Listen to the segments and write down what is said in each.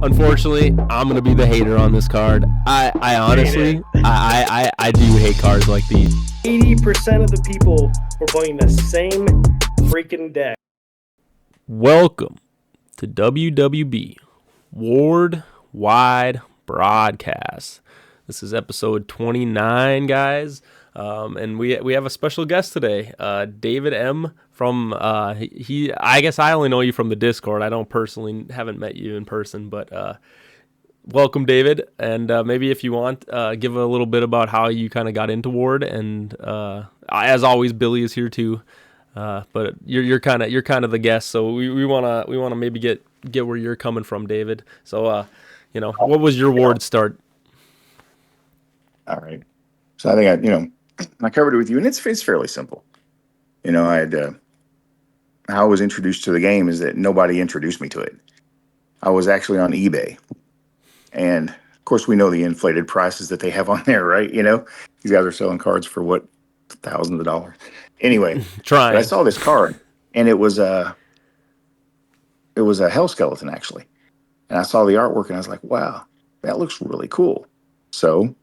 Unfortunately, I'm gonna be the hater on this card. I honestly, I do hate cards like these. 80% of the people were playing the same freaking deck. Welcome to WWB Worldwide Broadcast. This is episode 29, guys. And we have a special guest today, David M. from I guess I only know you from the Discord. I don't personally haven't met you in person, but welcome, David. And maybe if you want, give a little bit about how you kind of got into Ward. And as always, Billy is here too. But you're kind of the guest, so we wanna maybe get where you're coming from, David. So what was your Ward start? All right. So I think I covered it with you, and it's fairly simple. How I was introduced to the game is that nobody introduced me to it. I was actually on eBay, and of course we know the inflated prices that they have on there, right? These guys are selling cards for what, thousands of dollars. Anyway, Trying. but I saw this card, and it was a hell skeleton actually, and I saw the artwork, and I was like, wow, that looks really cool. So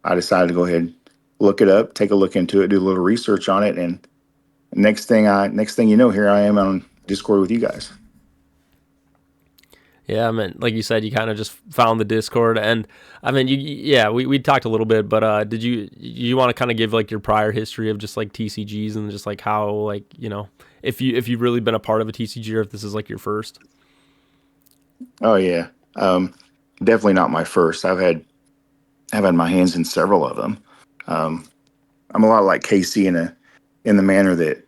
I decided to go ahead, look it up, take a look into it, do a little research on it, and next thing you know, here I am on Discord with you guys. Yeah, I mean, like you said, you kind of just found the Discord, and I mean, we talked a little bit, but did you want to kind of give like your prior history of just like TCGs and just like how, like, if you've really been a part of a TCG, or if this is like your first? Oh yeah, definitely not my first. I've had my hands in several of them. I'm a lot like KC in the manner that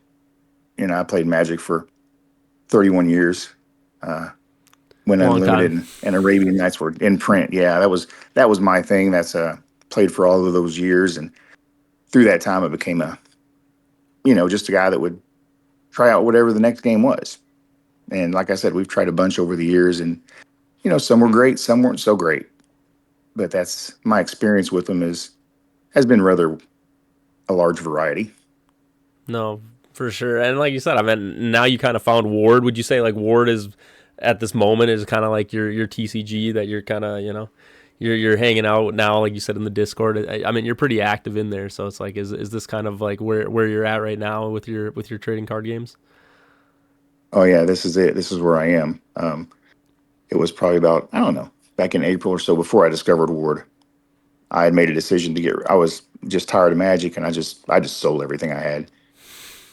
I played Magic for 31 years. When Long Unlimited and Arabian Nights were in print. Yeah, that was my thing. That's played for all of those years, and through that time, I became just a guy that would try out whatever the next game was. And like I said, we've tried a bunch over the years, and some were great, some weren't so great. But that's my experience with them has been rather a large variety. No, for sure. And like you said, I mean, now you kind of found Ward. Would you say like Ward is at this moment is kind of like your TCG that you're kind of you're hanging out now, like you said, in the Discord? I mean, you're pretty active in there, so it's like is this kind of like where you're at right now with your trading card games? Oh yeah, this is it. This is where I am. It was probably about, I don't know, back in April or so, before I discovered Ward. I had made a decision I was just tired of Magic, and I just sold everything I had,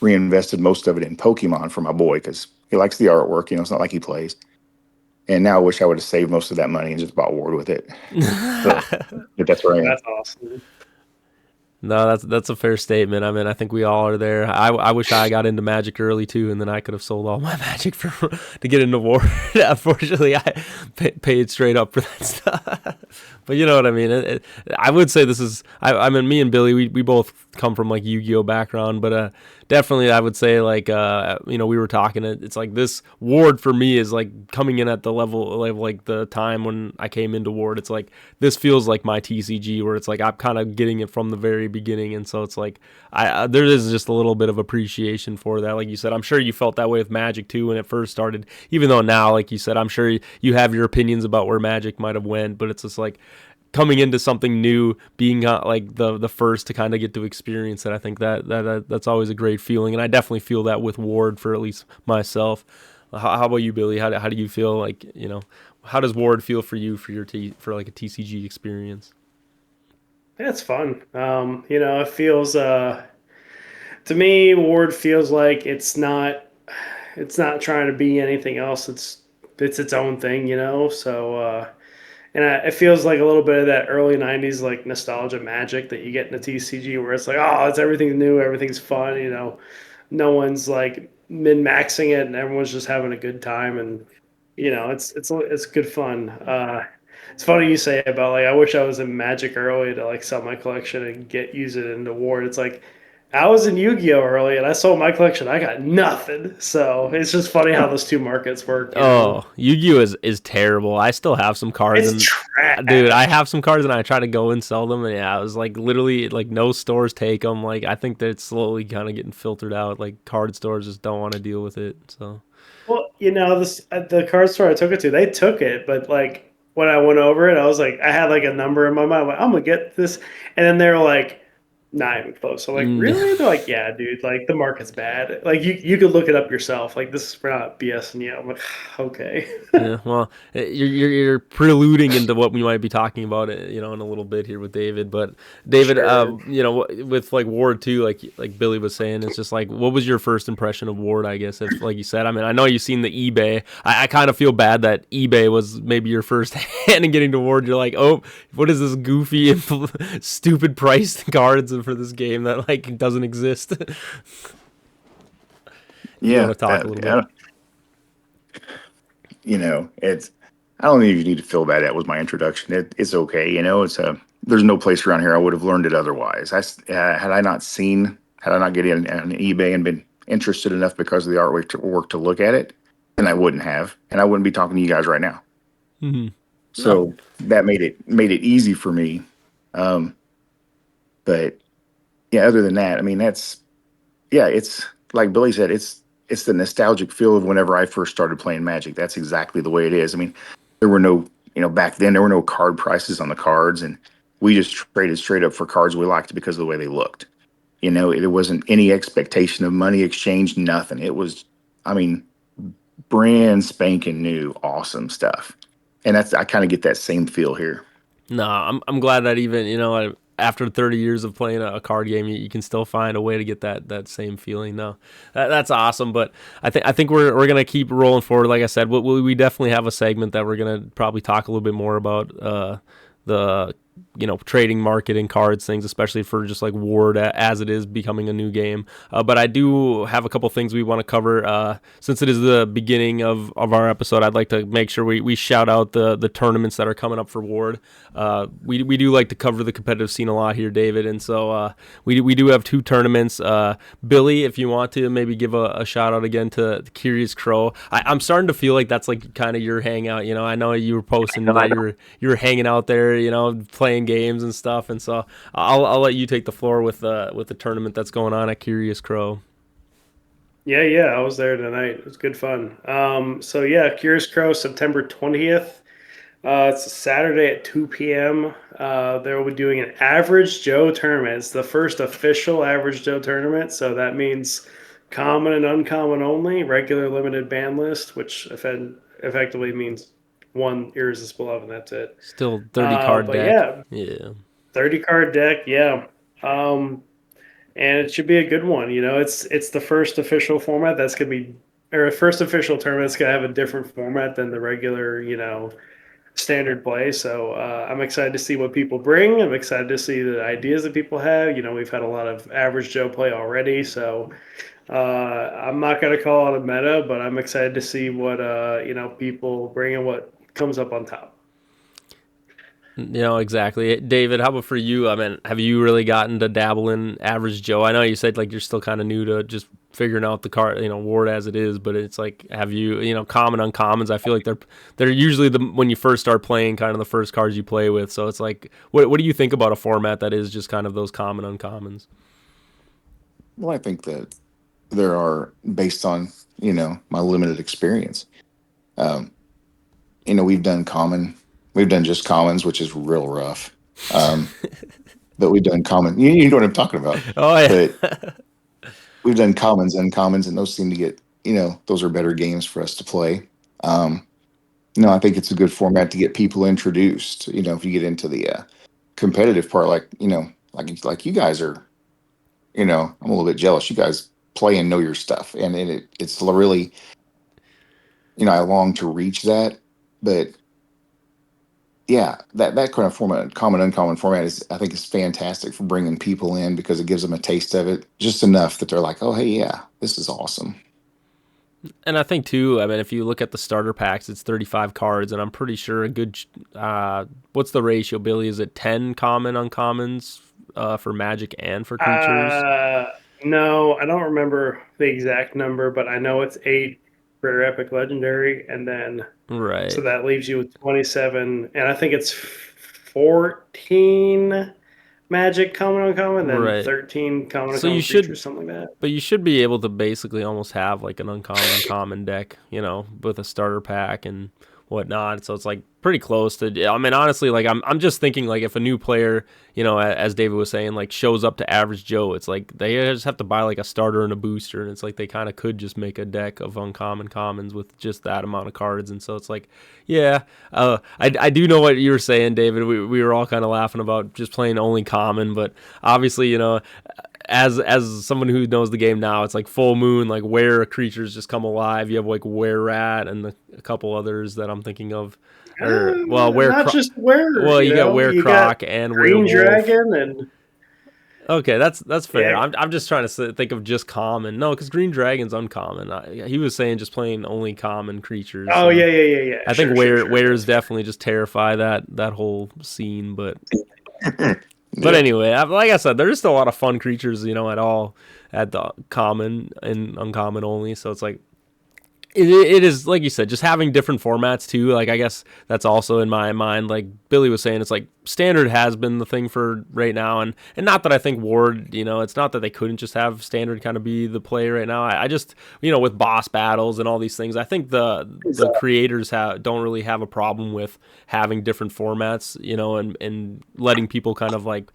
reinvested most of it in Pokemon for my boy because he likes the artwork. It's not like he plays. And now I wish I would have saved most of that money and just bought Ward with it. But that's where I am. That's awesome. No, that's a fair statement. I mean, I think we all are there. I wish I got into Magic early too, and then I could have sold all my Magic to get into War. Unfortunately, I paid straight up for that stuff. But you know what I mean. I would say this is. I mean, me and Billy, we both come from like Yu-Gi-Oh background, but definitely I would say like we were talking. It's like this Ward for me is like coming in at the level like the time when I came into Ward. It's like this feels like my TCG, where it's like I'm kind of getting it from the very beginning, and so it's like there is just a little bit of appreciation for that. Like you said, I'm sure you felt that way with Magic too when it first started, even though now, like you said, I'm sure you have your opinions about where Magic might have went, but it's just like coming into something new, being like the first to kind of get to experience it. I think that's always a great feeling, and I definitely feel that with Ward, for at least myself. How about you, Billy? How do you feel, like, how does Ward feel for you for like a TCG experience? Yeah, it's fun. It feels to me, Ward feels like it's not trying to be anything else. It's its own thing, So it feels like a little bit of that early '90s like nostalgia magic that you get in the TCG, where it's like, oh, it's everything's new, everything's fun. No one's like min-maxing it, and everyone's just having a good time, and it's good fun. It's funny you say about like I wish I was in Magic early to like sell my collection and use it into Ward. It's like I was in Yu-Gi-Oh early and I sold my collection. I got nothing. So it's just funny how those two markets work. Oh, Yu-Gi-Oh is terrible. I still have some cards. It's trash. Dude, I have some cards and I try to go and sell them, and yeah, I was like literally like no stores take them. Like I think that it's slowly kind of getting filtered out. Like card stores just don't want to deal with it. So Well, the card store I took it to, they took it, but like when I went over it, I was like, I had like a number in my mind. I'm like, I'm gonna get this, and then they're like, not even close. I'm like, really? They're like, yeah, dude. Like the market's bad. Like you could look it up yourself. Like this is not BSing you. I'm like, okay. Yeah, well, you're preluding into what we might be talking about, in a little bit here with David. But David, Sure. with like Ward too, like Billy was saying, it's just like, what was your first impression of Ward? I guess if, like you said, I mean, I know you've seen the eBay. I kind of feel bad that eBay was maybe your first hand in getting to Ward. You're like, oh, what is this goofy, stupid priced cards for this game that like doesn't exist? If you want Yeah, to talk a little bit. it's. I don't think you need to feel bad. That was my introduction. It's okay. It's a. There's no place around here I would have learned it otherwise. Had I not seen, had I not get in on eBay and been interested enough because of the artwork to look at it, then I wouldn't have, and I wouldn't be talking to you guys right now. Mm-hmm. No. So that made it easy for me. Um, but yeah, other than that, I mean, it's like Billy said, it's the nostalgic feel of whenever I first started playing Magic. That's exactly the way it is. I mean, there were no, back then there were no card prices on the cards, and we just traded straight up for cards we liked because of the way they looked. It wasn't any expectation of money exchange, nothing. It was, I mean, brand spanking new, awesome stuff. And I kind of get that same feel here. No, I'm glad that even after 30 years of playing a card game, you can still find a way to get that same feeling. No, that's awesome. But I think we're gonna keep rolling forward. Like I said, we definitely have a segment that we're gonna probably talk a little bit more about the trading market and cards things, especially for just like Ward as it is becoming a new game. But I do have a couple things we want to cover. Since it is the beginning of our episode, I'd like to make sure we shout out the tournaments that are coming up for Ward. We do like to cover the competitive scene a lot here, David, and so we do have two tournaments. Billy, if you want to maybe give a shout out again to Curious Crow. I'm starting to feel like that's like kind of your hangout. I know you were posting that you were hanging out there, playing games and stuff, and so I'll let you take the floor with the tournament that's going on at Curious Crow. Yeah, I was there tonight. It was good fun. So yeah, Curious Crow, September 20th. It's a Saturday at 2 p.m. They'll be doing an Average Joe tournament. It's the first official Average Joe tournament, so that means common and uncommon only, regular limited ban list, which effectively means one Irresistible Love, and that's it. Still 30 card But deck. yeah, Yeah. 30 card deck, yeah. And it should be a good one. It's the first official format that's gonna be, or first official tournament that's gonna have a different format than the regular, standard play. So I'm excited to see what people bring. I'm excited to see the ideas that people have. We've had a lot of Average Joe play already, so I'm not gonna call it a meta, but I'm excited to see what people bring and what comes up on top. Exactly. David, how about for you? I mean, have you really gotten to dabble in Average Joe? I know you said like you're still kind of new to just figuring out the card, Ward as it is, but it's like, have you, common uncommons? I feel like they're usually when you first start playing, kind of the first cards you play with. So it's like, what do you think about a format that is just kind of those common uncommons? Well, I think that there are, based on, my limited experience. Um, we've done just commons, which is real rough. But we've done common, you know what I'm talking about. Oh yeah. But we've done commons, uncommons, and those seem to get, those are better games for us to play. I think it's a good format to get people introduced. If you get into the competitive part, like you guys are, I'm a little bit jealous. You guys play and know your stuff, and it's really, I long to reach that, but yeah, that kind of format, common uncommon format, I think is fantastic for bringing people in because it gives them a taste of it, just enough that they're like, oh hey, yeah, this is awesome. And I think too, I mean, if you look at the starter packs, it's 35 cards, and I'm pretty sure a good. What's the ratio, Billy? Is it 10 common uncommons for Magic and for creatures? Uh, no, I don't remember the exact number, but I know it's 8 rare, epic, legendary, and then so Right. that leaves you with 27, and I think it's 14 magic common uncommon, then Right. 13 common So you uncommon should, creatures, something like that. but you should be able to basically almost have like an uncommon common deck, with a starter pack and whatnot. So it's like pretty close to. I mean, honestly, like I'm just thinking like if a new player, as David was saying, like shows up to average Joe, it's like they just have to buy like a starter and a booster, and it's like they kind of could just make a deck of uncommon commons with just that amount of cards, and so it's like, yeah, I do know what you were saying, David. We were all kind of laughing about just playing only common, but obviously, as someone who knows the game now, it's like full moon, like where creatures just come alive. You have like where rat and a couple others that I'm thinking of. Or not just where. Well, you got where croc and Green werewolf. Dragon and Okay, that's fair. yeah. I'm just trying to think of just common. No, because Green Dragon's uncommon. He was saying just playing only common creatures. Oh yeah. I think wares definitely just terrify that whole scene, but. But anyway, like I said, there's still a lot of fun creatures, at all at the common and uncommon only. So it's like it is like you said, just having different formats too. Like I guess that's also in my mind. Like Billy was saying, it's like standard has been the thing for right now, and not that I think Ward, it's not that they couldn't just have standard kind of be the play right now. I just with boss battles and all these things, I think the creators don't really have a problem with having different formats, and letting people kind of like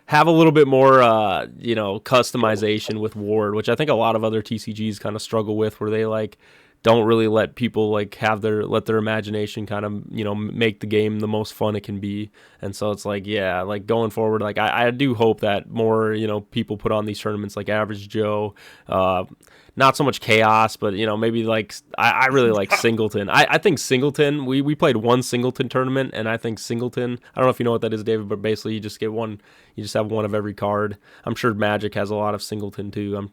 have a little bit more, customization with Ward, which I think a lot of other TCGs kind of struggle with, where they like don't really let people like let their imagination kind of make the game the most fun it can be. And so it's like, yeah, like going forward, like I do hope that more people put on these tournaments like Average Joe, not so much Chaos, but maybe like I really like Singleton. I think Singleton, we played one Singleton tournament, and I think Singleton, I don't know if you know what that is, David, but basically you just have one of every card. I'm sure Magic has a lot of Singleton too.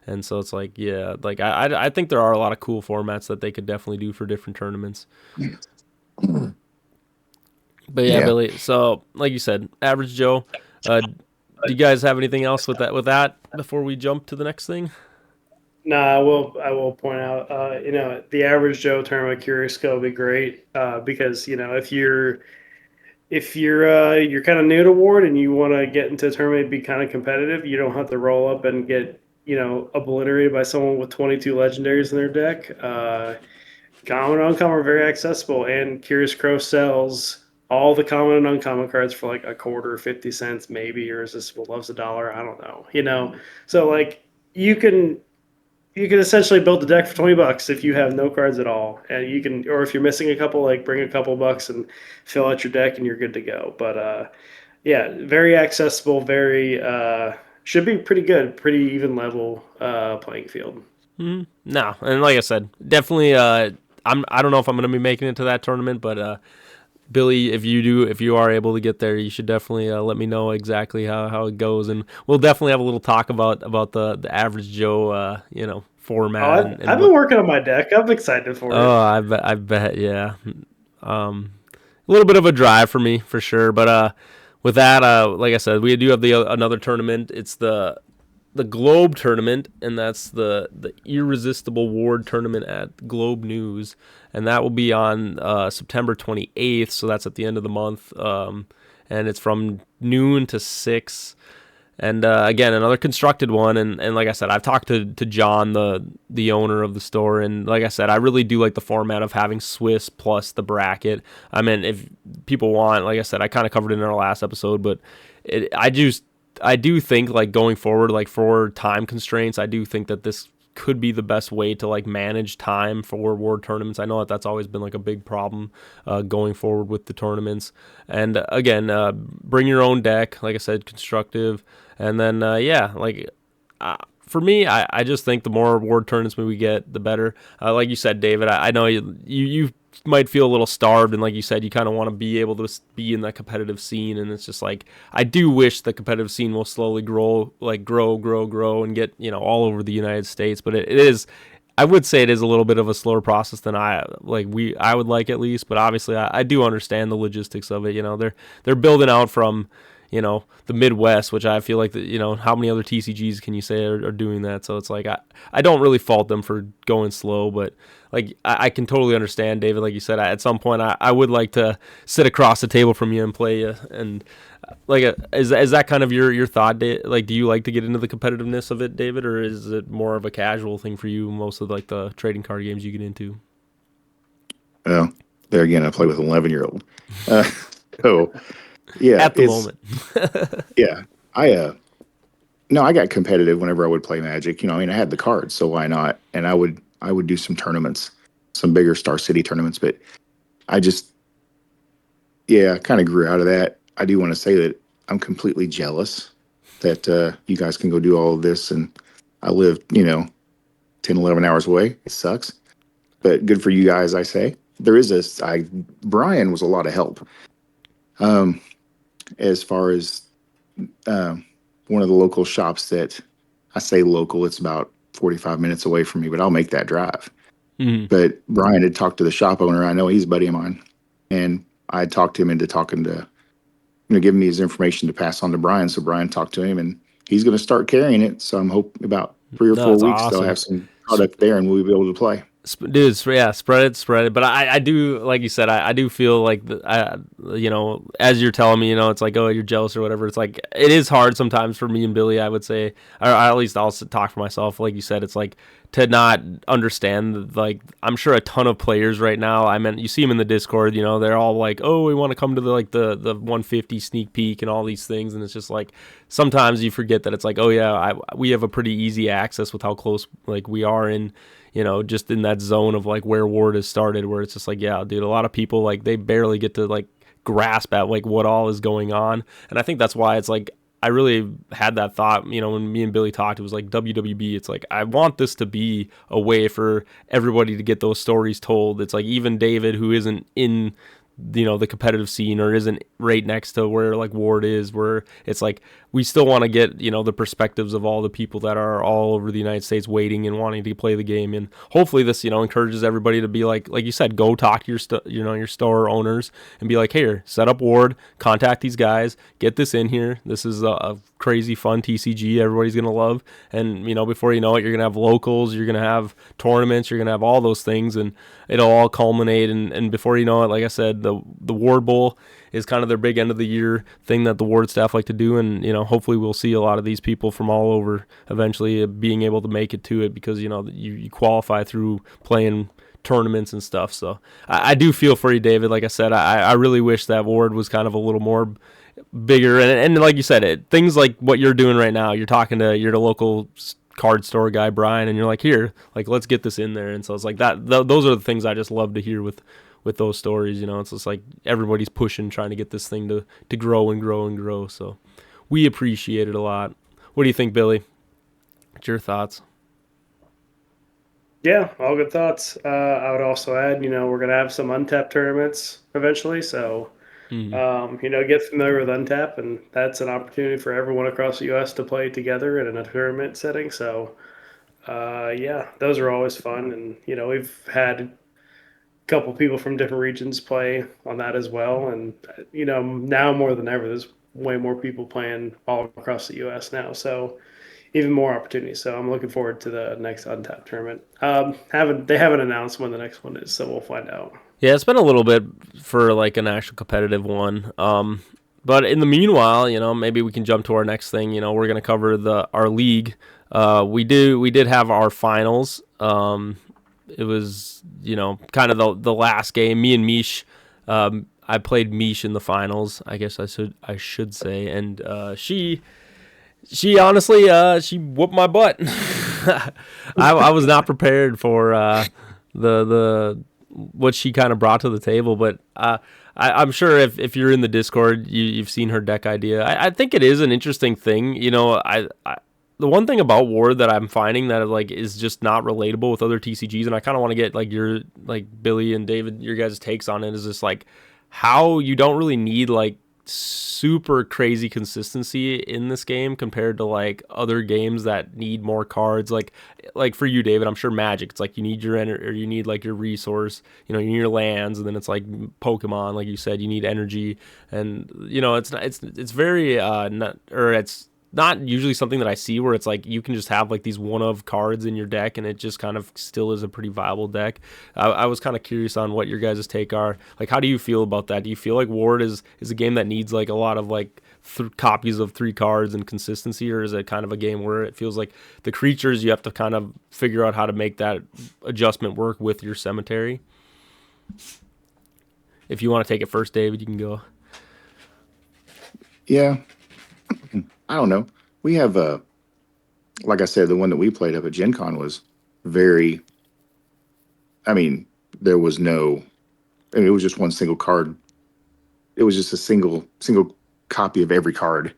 And so it's like, yeah, like I think there are a lot of cool formats that they could definitely do for different tournaments. But yeah, Billy, so like you said, Average Joe, do you guys have anything else with that before we jump to the next thing? No, I will point out, the Average Joe tournament Curious Co will be great, because if you're kind of new to Ward and you want to get into a tournament and be kind of competitive, you don't have to roll up and get obliterated by someone with 22 legendaries in their deck. Common and uncommon are very accessible, and Curious Crow sells all the common and uncommon cards for like a quarter, 50 cents maybe, or Irresistible Love's $1. I don't know. So like you can essentially build the deck for $20 if you have no cards at all, and or if you're missing a couple, like bring a couple bucks and fill out your deck, and you're good to go. But yeah, very accessible, very should be pretty good, pretty even level playing field. No, and like I said, definitely. I don't know if I'm going to be making it to that tournament, but Billy, if you are able to get there, you should definitely let me know exactly how it goes, and we'll definitely have a little talk about the Average Joe, format. I've been working on my deck. I'm excited for it. Oh, I bet, yeah. A little bit of a drive for me for sure, but with that, like I said, we do have another tournament. It's the Globe tournament, and that's the Irresistible Ward tournament at Globe News, and that will be on September 28th, so that's at the end of the month, and it's from noon to 6. And again, another constructed one, and like I said, I've talked to John, the owner of the store, and like I said, I really do like the format of having Swiss plus the bracket. I mean, if people want, like I said, I kind of covered it in our last episode, but I do think, like, going forward, like for time constraints, I do think that this could be the best way to like manage time for Ward tournaments. I know that's always been like a big problem going forward with the tournaments. And again, bring your own deck, like I said, constructive. And then for me, I just think the more Ward tournaments we get, the better. Like you said, David, I know you might feel a little starved, and like you said, you kind of want to be able to be in that competitive scene, and it's just like, I do wish the competitive scene will slowly grow, and get all over the United States. But it is, I would say it is a little bit of a slower process than I would like, at least. But obviously I do understand the logistics of it. They're building out from the Midwest, which I feel like how many other TCGs can you say are doing that? So it's like, I don't really fault them for going slow, but like I can totally understand, David, like you said, at some point I would like to sit across the table from you and play you. And like, is that kind of your thought? Like, do you like to get into the competitiveness of it, David, or is it more of a casual thing for you, most of like the trading card games you get into? Well, there again, I play with an 11-year-old. Uh, so yeah, At the moment. yeah. I No, I got competitive whenever I would play Magic. I mean, I had the cards, so why not? And I would do some tournaments, some bigger Star City tournaments, but I just yeah, kind of grew out of that. I do want to say that I'm completely jealous that you guys can go do all of this, and I live 10, 11 hours away. It sucks, but good for you guys, I say. There is Brian was a lot of help. Um, as far as um, one of the local shops that I say local, it's about 45 minutes away from me, but I'll make that drive. Mhm. But Brian had talked to the shop owner. I know he's a buddy of mine, and I had talked him into talking to, giving me his information to pass on to Brian. So Brian talked to him, and he's going to start carrying it. So I'm hoping about 3 or 4 No, that's weeks they'll awesome. have some product there, and we'll be able to play. Dude, yeah, spread it. But I do, like you said, I do feel like, as you're telling me, it's like, oh, you're jealous or whatever. It's like, it is hard sometimes for me and Billy, I would say, or at least I'll talk for myself. Like you said, it's like to not understand, like, I'm sure a ton of players right now, you see them in the Discord, they're all like, oh, we want to come to the 150 sneak peek and all these things. And it's just like, sometimes you forget that it's like, oh yeah, we have a pretty easy access with how close, like, we are in, just in that zone of like where Ward has started, where it's just like, yeah, dude, a lot of people, like, they barely get to like grasp at like what all is going on. And I think that's why it's like, I really had that thought, when me and Billy talked, it was like WWB. It's like, I want this to be a way for everybody to get those stories told. It's like, even David, who isn't in, the competitive scene or isn't right next to where like Ward is, where it's like, we still want to get, the perspectives of all the people that are all over the United States waiting and wanting to play the game. And hopefully this, encourages everybody to be like you said, go talk to your store owners and be like, here, set up Ward, contact these guys, get this in here. This is a crazy fun TCG everybody's going to love. And, before you know it, you're going to have locals, you're going to have tournaments, you're going to have all those things, and it'll all culminate. And before you know it, like I said, the Ward Bowl is kind of their big end of the year thing that the Ward staff like to do. And, hopefully we'll see a lot of these people from all over eventually being able to make it to it, because, you qualify through playing tournaments and stuff. So I do feel for you, David. Like I said, I really wish that Ward was kind of a little more bigger. And like you said, things like what you're doing right now, you're talking to the local card store guy, Brian, and you're like, here, like, let's get this in there. And so it's like that. Those are the things I just love to hear with those stories. It's just like everybody's pushing, trying to get this thing to grow and grow and grow. So we appreciate it a lot. What do you think, Billy? What's your thoughts? Yeah, all good thoughts. I would also add, we're going to have some untapped tournaments eventually. So, get familiar with Untap, and that's an opportunity for everyone across the U.S. to play together in a tournament setting. So, yeah, those are always fun. And, we've had a couple people from different regions play on that as well. And, now more than ever, there's way more people playing all across the U.S. now. So, even more opportunities. So I'm looking forward to the next Untapped tournament. They haven't announced when the next one is, so we'll find out. Yeah, it's been a little bit for like an actual competitive one. But in the meanwhile, maybe we can jump to our next thing. We're gonna cover our league. We did have our finals. It was kind of the last game. Me and Mish. I played Mish in the finals, I guess I should say, and she honestly, she whooped my butt. I was not prepared for the what she kind of brought to the table, but I'm sure if you're in the Discord, you've seen her deck idea. I think it is an interesting thing. The one thing about Ward that I'm finding that like is just not relatable with other TCGs, and I kind of want to get like your Billy and David, your guys' takes on it, is just like how you don't really need like super crazy consistency in this game compared to like other games that need more cards. Like for you, David, I'm sure Magic, it's like you need your energy, or you need like your resource, you need your lands, and then it's like Pokemon, like you said, you need energy, and it's very it's not usually something that I see where it's like you can just have like these one-of cards in your deck and it just kind of still is a pretty viable deck. I was kind of curious on what your guys' take are. Like, how do you feel about that? Do you feel like Ward is a game that needs like a lot of like copies of 3 cards and consistency, or is it kind of a game where it feels like the creatures, you have to kind of figure out how to make that adjustment work with your cemetery? If you want to take it first, David, you can go. Yeah, I don't know. We have like I said, the one that we played up at Gen Con was very. I mean, there was no. I mean, it was just one single card. It was just a single copy of every card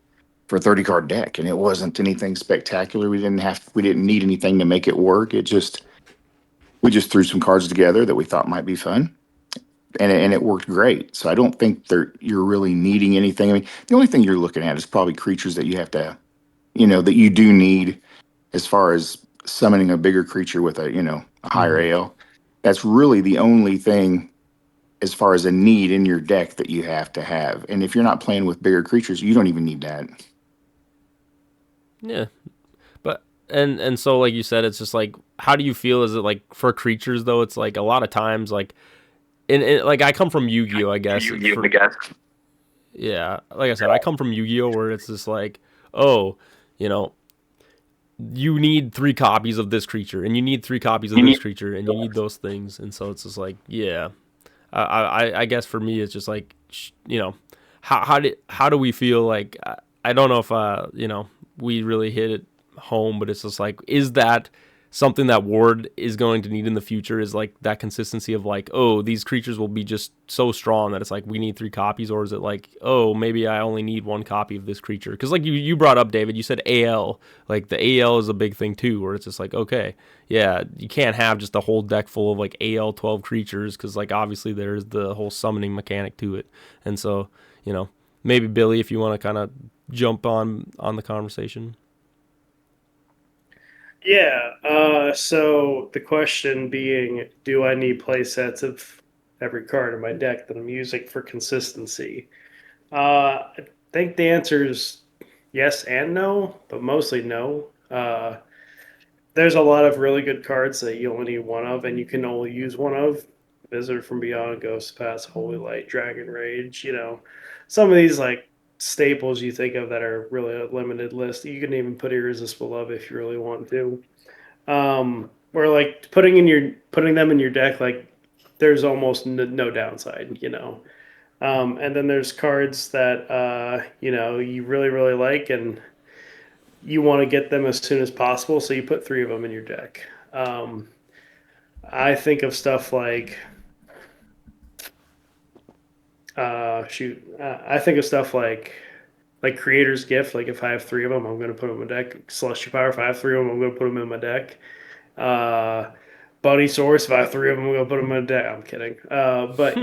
for a 30 card deck, and it wasn't anything spectacular. We didn't need anything to make it work. We just threw some cards together that we thought might be fun, and it worked great. So I don't think you're really needing anything. I mean, the only thing you're looking at is probably creatures that you have to, that you do need as far as summoning a bigger creature with a higher AL. That's really the only thing as far as a need in your deck that you have to have. And if you're not playing with bigger creatures, you don't even need that. Yeah, but and so like you said, it's just like, how do you feel? Is it like for creatures though? It's like a lot of times like like I come from Yu-Gi-Oh, I guess. Yeah, like I said, I come from Yu-Gi-Oh where it's just like, oh, you know, you need 3 copies of this creature, and you need 3 copies of this creature, and you need those things, and so it's just like, yeah, I guess for me it's just like, how do we feel like, I don't know if we really hit it home, but it's just like, is that something that Ward is going to need in the future, is like that consistency of like, oh, these creatures will be just so strong that it's like we need 3 copies, or is it like, oh, maybe I only need 1 copy of this creature? Because like you brought up, David, you said AL, like the AL is a big thing too, where it's just like, okay, yeah, you can't have just a whole deck full of like AL 12 creatures, because like obviously there's the whole summoning mechanic to it, and so maybe Billy, if you want to kind of jump on the conversation. Yeah. So the question being, do I need play sets of every card in my deck that I'm using for consistency? I think the answer is yes and no, but mostly no. There's a lot of really good cards that you only need one of, and you can only use one of. Visitor from Beyond, Ghost Pass, Holy Light, Dragon Rage. Some of these like staples you think of that are really a limited list. You can even put Irresistible Love if you really want to. Or like putting them in your deck, like there's almost no downside. And then there's cards that you really really like, and you want to get them as soon as possible, so you put 3 of them in your deck. I think of stuff like I think of stuff like Creator's Gift. Like if I have 3 of them, I'm going to put them in my deck. Celestial Power. If I have 3 of them, I'm going to put them in my deck. Uh, Bunny Source. If I have 3 of them, I'm going to put them in my deck. I'm kidding. But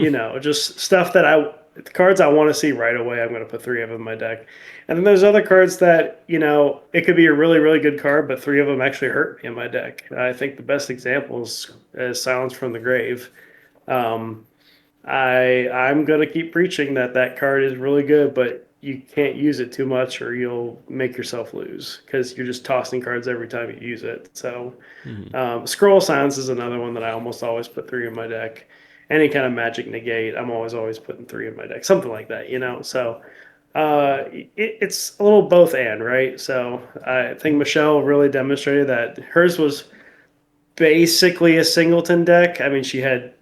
just stuff that the cards I want to see right away. I'm going to put 3 of them in my deck. And then there's other cards that it could be a really really good card, but 3 of them actually hurt me in my deck. I think the best example is Silence from the Grave. Um, I'm gonna keep preaching that card is really good, but you can't use it too much or you'll make yourself lose because you're just tossing cards every time you use it. So, Scroll Silence is another one that I almost always put 3 in my deck. Any kind of Magic Negate, I'm always putting 3 in my deck, something like that. So, it's a little both and right. So I think Michelle really demonstrated that hers was basically a singleton deck. I mean, she had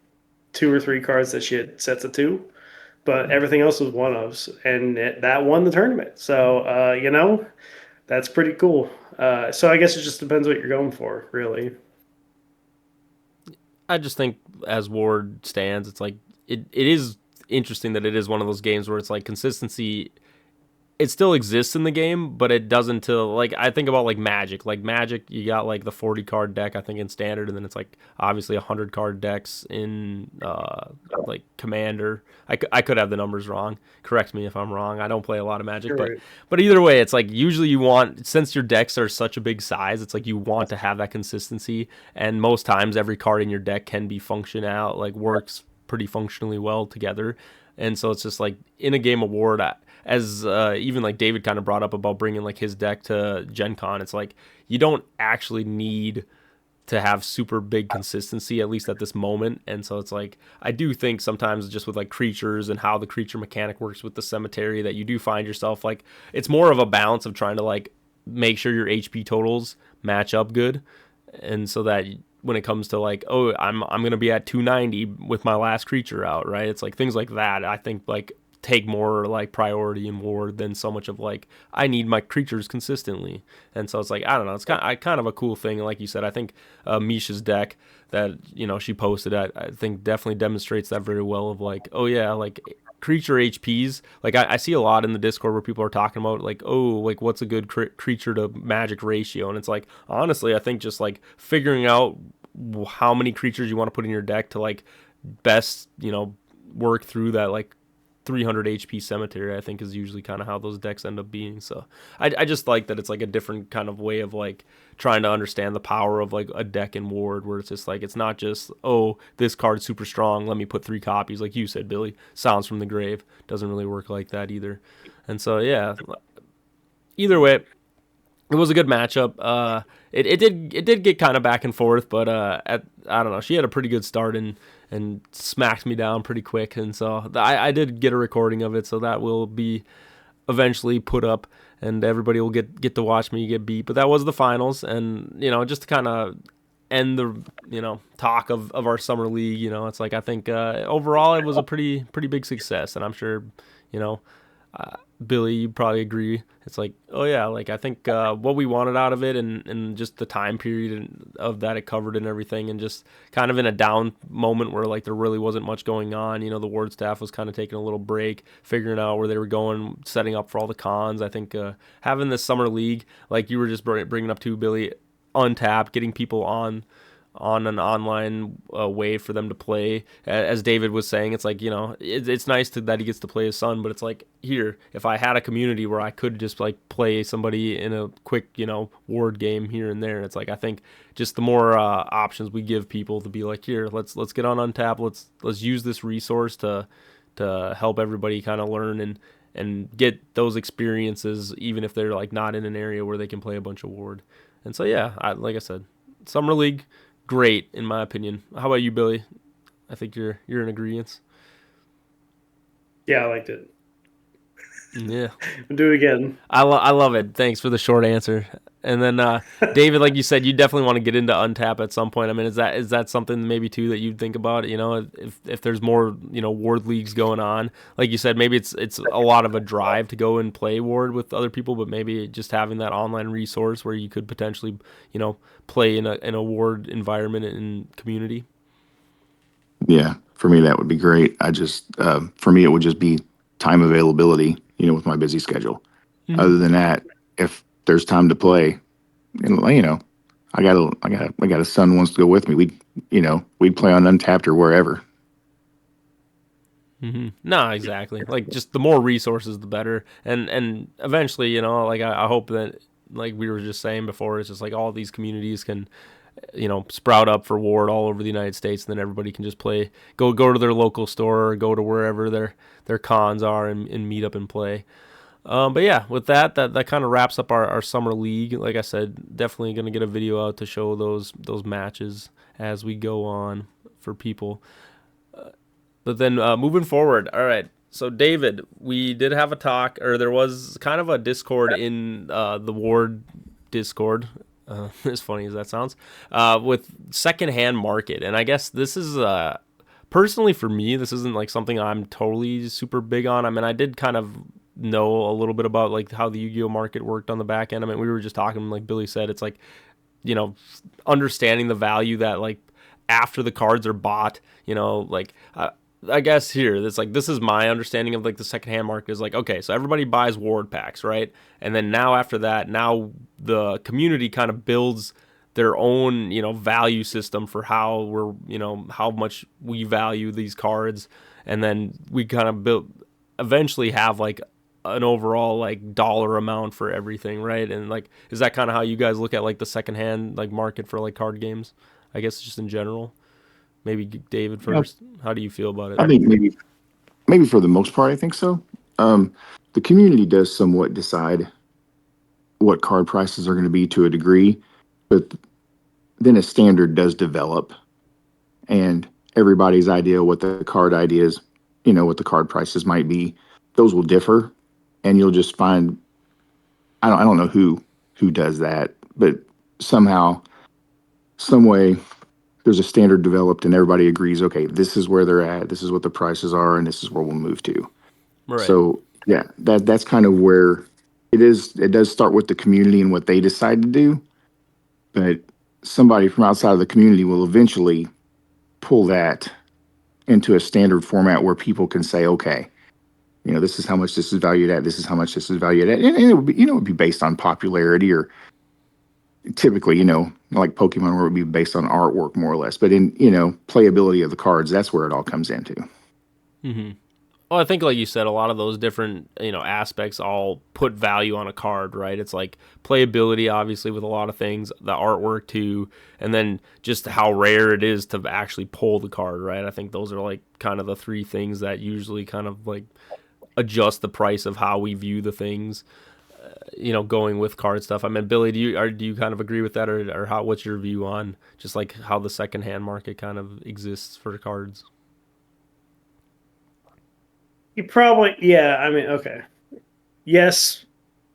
2 or 3 cards that she had sets of 2, but everything else was one ofs, and that won the tournament. So that's pretty cool. So I guess it just depends what you're going for, really. I just think as Ward stands, it's like it is interesting that it is one of those games where it's like consistency, it still exists in the game, but it doesn't till like, I think about like Magic. Like Magic, you got like the 40 card deck I think in standard, and then it's like obviously 100 card decks in like Commander. I could have the numbers wrong. Correct me if I'm wrong. I don't play a lot of Magic, You're but right. but either way, it's like usually you want, since your decks are such a big size, it's like you want to have that consistency, and most times every card in your deck can be function out, like works pretty functionally well together. And so it's just like in a game of Ward, as even like David kind of brought up about bringing like his deck to Gen Con, it's like you don't actually need to have super big consistency, at least at this moment. And so it's like, I do think sometimes just with like creatures and how the creature mechanic works with the cemetery, that you do find yourself like, it's more of a balance of trying to like make sure your HP totals match up good, and so that when it comes to like, oh, I'm gonna be at 290 with my last creature out, right? It's like things like that. I think like take more like priority in Ward than so much of like I need my creatures consistently. And so it's like I don't know, it's kind of a cool thing. Like you said, I think Misha's deck that she posted, I think definitely demonstrates that very well. Of like, oh yeah, like creature HPs. Like I see a lot in the Discord where people are talking about like, oh, like what's a good creature to magic ratio, and it's like honestly, I think just like figuring out how many creatures you want to put in your deck to like best work through that like 300 HP cemetery, I think is usually kind of how those decks end up being. So I just like that it's like a different kind of way of like trying to understand the power of like a deck in Ward, where it's just like it's not just, oh, this card's super strong, let me put 3 copies, like you said, Billy. Sounds from the Grave doesn't really work like that either. And so yeah, either way, it was a good matchup. It did get kind of back and forth, but I don't know. She had a pretty good start and smacked me down pretty quick, and so I did get a recording of it, so that will be eventually put up, and everybody will get to watch me get beat. But that was the finals, and just to kind of end the talk of our summer league. It's like I think overall it was a pretty big success, and I'm sure you know Billy, you probably agree. It's like, oh yeah, like I think what we wanted out of it, and just the time period of that it covered and everything, and just kind of in a down moment where like there really wasn't much going on. The Ward staff was kind of taking a little break, figuring out where they were going, setting up for all the cons. I think having this summer league, like you were just bringing up too, Billy, untapped, getting people on an online way for them to play. As David was saying, it's like it's nice that he gets to play his son, but it's like here, if I had a community where I could just like play somebody in a quick Ward game here and there, it's like I think just the more options we give people to be like, here, let's get on Untap, let's use this resource to help everybody kind of learn and get those experiences, even if they're like not in an area where they can play a bunch of Ward. And so yeah, like I said, summer league, great in my opinion. How about you, Billy? I think you're in agreement. Yeah, I liked it. Yeah, We'll do it again. I love it. Thanks for the short answer. And then David, like you said, you definitely want to get into Untap at some point. I mean, is that something maybe too that you'd think about? If there's more Ward leagues going on, like you said, maybe it's a lot of a drive to go and play Ward with other people, but maybe just having that online resource where you could potentially play in a Ward environment and community. Yeah, for me that would be great. I just for me it would just be time availability, with my busy schedule. Mm-hmm. Other than that, if there's time to play, I got a son who wants to go with me. We'd play on Untapped or wherever. Mm-hmm. No, exactly. Like just the more resources, the better. And eventually, like I hope that, like we were just saying before, it's just like all these communities can sprout up for Ward all over the United States, and then everybody can just play, go to their local store or go to wherever their cons are and meet up and play. But yeah, with that kind of wraps up our summer league. Like I said, definitely going to get a video out to show those matches as we go on for people. But then moving forward, all right. So David, we did have a talk, or there was kind of a Discord in the Ward Discord. As funny as that sounds, with secondhand market. And I guess this is personally for me, this isn't like something I'm totally super big on. I mean, I did kind of know a little bit about like how the Yu-Gi-Oh market worked on the back end. I mean, we were just talking, like Billy said, it's like understanding the value that like after the cards are bought, like I guess here, it's like, this is my understanding of like the secondhand market is like, okay, so everybody buys Ward packs, right? And then now after that, now the community kind of builds their own, value system for how we're, how much we value these cards. And then we kind of eventually have like an overall like dollar amount for everything, right? And like, is that kind of how you guys look at like the secondhand like market for like card games? I guess just in general. Maybe David first. Yep. How do you feel about it? I think maybe for the most part, I think so. The community does somewhat decide what card prices are going to be to a degree, but then a standard does develop, and everybody's idea what the card ideas, what the card prices might be, those will differ, and you'll just find, I don't know who does that, but somehow, some way, there's a standard developed and everybody agrees, okay, this is where they're at, this is what the prices are, and this is where we'll move to. Right. So yeah, that's kind of where it is. It does start with the community and what they decide to do, but somebody from outside of the community will eventually pull that into a standard format where people can say, okay, this is how much this is valued at, this is how much this is valued at, and it would be, it would be based on popularity, or typically, like Pokemon, where it would be based on artwork more or less. But in, playability of the cards, that's where it all comes into. Mm-hmm. Well, I think, like you said, a lot of those different, aspects all put value on a card, right? It's like playability, obviously, with a lot of things, the artwork too, and then just how rare it is to actually pull the card, right? I think those are like kind of the three things that usually kind of like adjust the price of how we view the things, going with card stuff. I mean, Billy, do you kind of agree with that, or what's your view on just like how the secondhand market kind of exists for cards? You probably, yeah. I mean, okay, yes,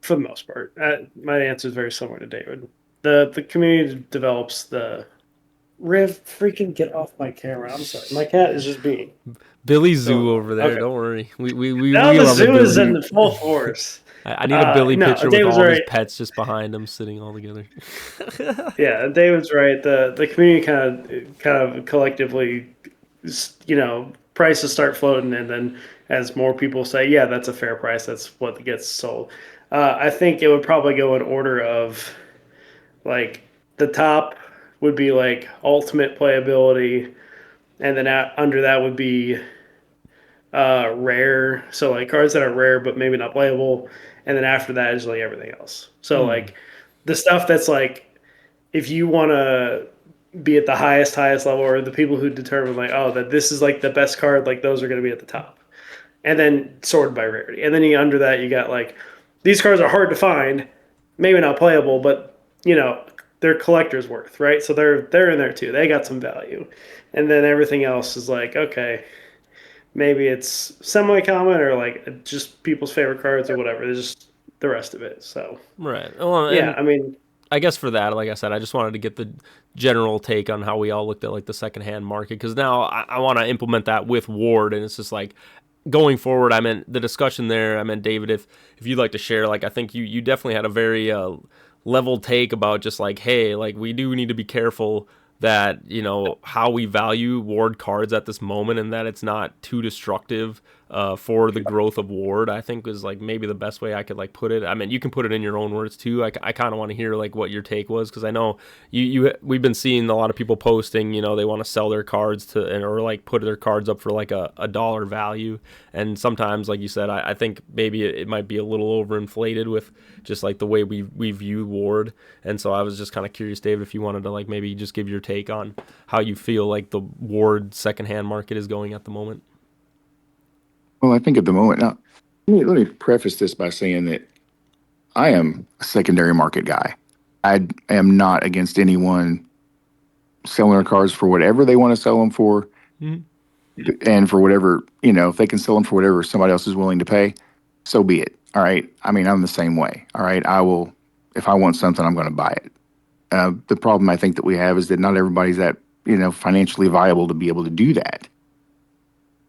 for the most part. My answer is very similar to David. The community develops the Riv. Freaking get off my camera! I'm sorry, my cat is just being Billy so Zoo annoying. over there. Okay, Don't worry, we now the love it, zoo is Billy. in full force. I need a Billy No, picture with David's all of his right. pets just behind him, sitting all together. Yeah, David's right. The community kind of collectively, prices start floating, and then as more people say, yeah, that's a fair price, that's what gets sold. I think it would probably go in order of like the top would be like ultimate playability, and then under that would be rare. So like cards that are rare but maybe not playable, and then after that is like everything else. So Hmm. like the stuff that's like if you want to be at the highest level, or the people who determine like, oh, that this is like the best card, like those are going to be at the top, and then sorted by rarity. And then under that you got like these cards are hard to find, maybe not playable, but they're collector's worth, right? So they're in there too, they got some value. And then everything else is like, okay, maybe it's semi-common, or like just people's favorite cards or whatever. There's just the rest of it. So Right. Well, yeah, and I mean, I guess for that, like I said, I just wanted to get the general take on how we all looked at like the secondhand market, because now I want to implement that with Ward, and it's just like going forward. I mean, the discussion there. I mean, David, if you'd like to share, like I think you definitely had a very level take about just like, hey, like we do need to be careful that how we value Ward cards at this moment, and that it's not too destructive for the growth of Ward. I think is like maybe the best way I could like put it. I mean, you can put it in your own words too. I kind of want to hear like what your take was, because I know we've been seeing a lot of people posting, they want to sell their cards or like put their cards up for like a dollar value, and sometimes, like you said, I think maybe it might be a little overinflated with just like the way we view Ward. And so I was just kind of curious, Dave, if you wanted to like maybe just give your take on how you feel like the Ward secondhand market is going at the moment. Well, I think at the moment, now, let me preface this by saying that I am a secondary market guy. I am not against anyone selling their cars for whatever they want to sell them for, Mm-hmm. and for whatever, if they can sell them for whatever somebody else is willing to pay, so be it. All right. I mean, I'm the same way. All right. I will, if I want something, I'm going to buy it. The problem I think that we have is that not everybody's that, financially viable to be able to do that.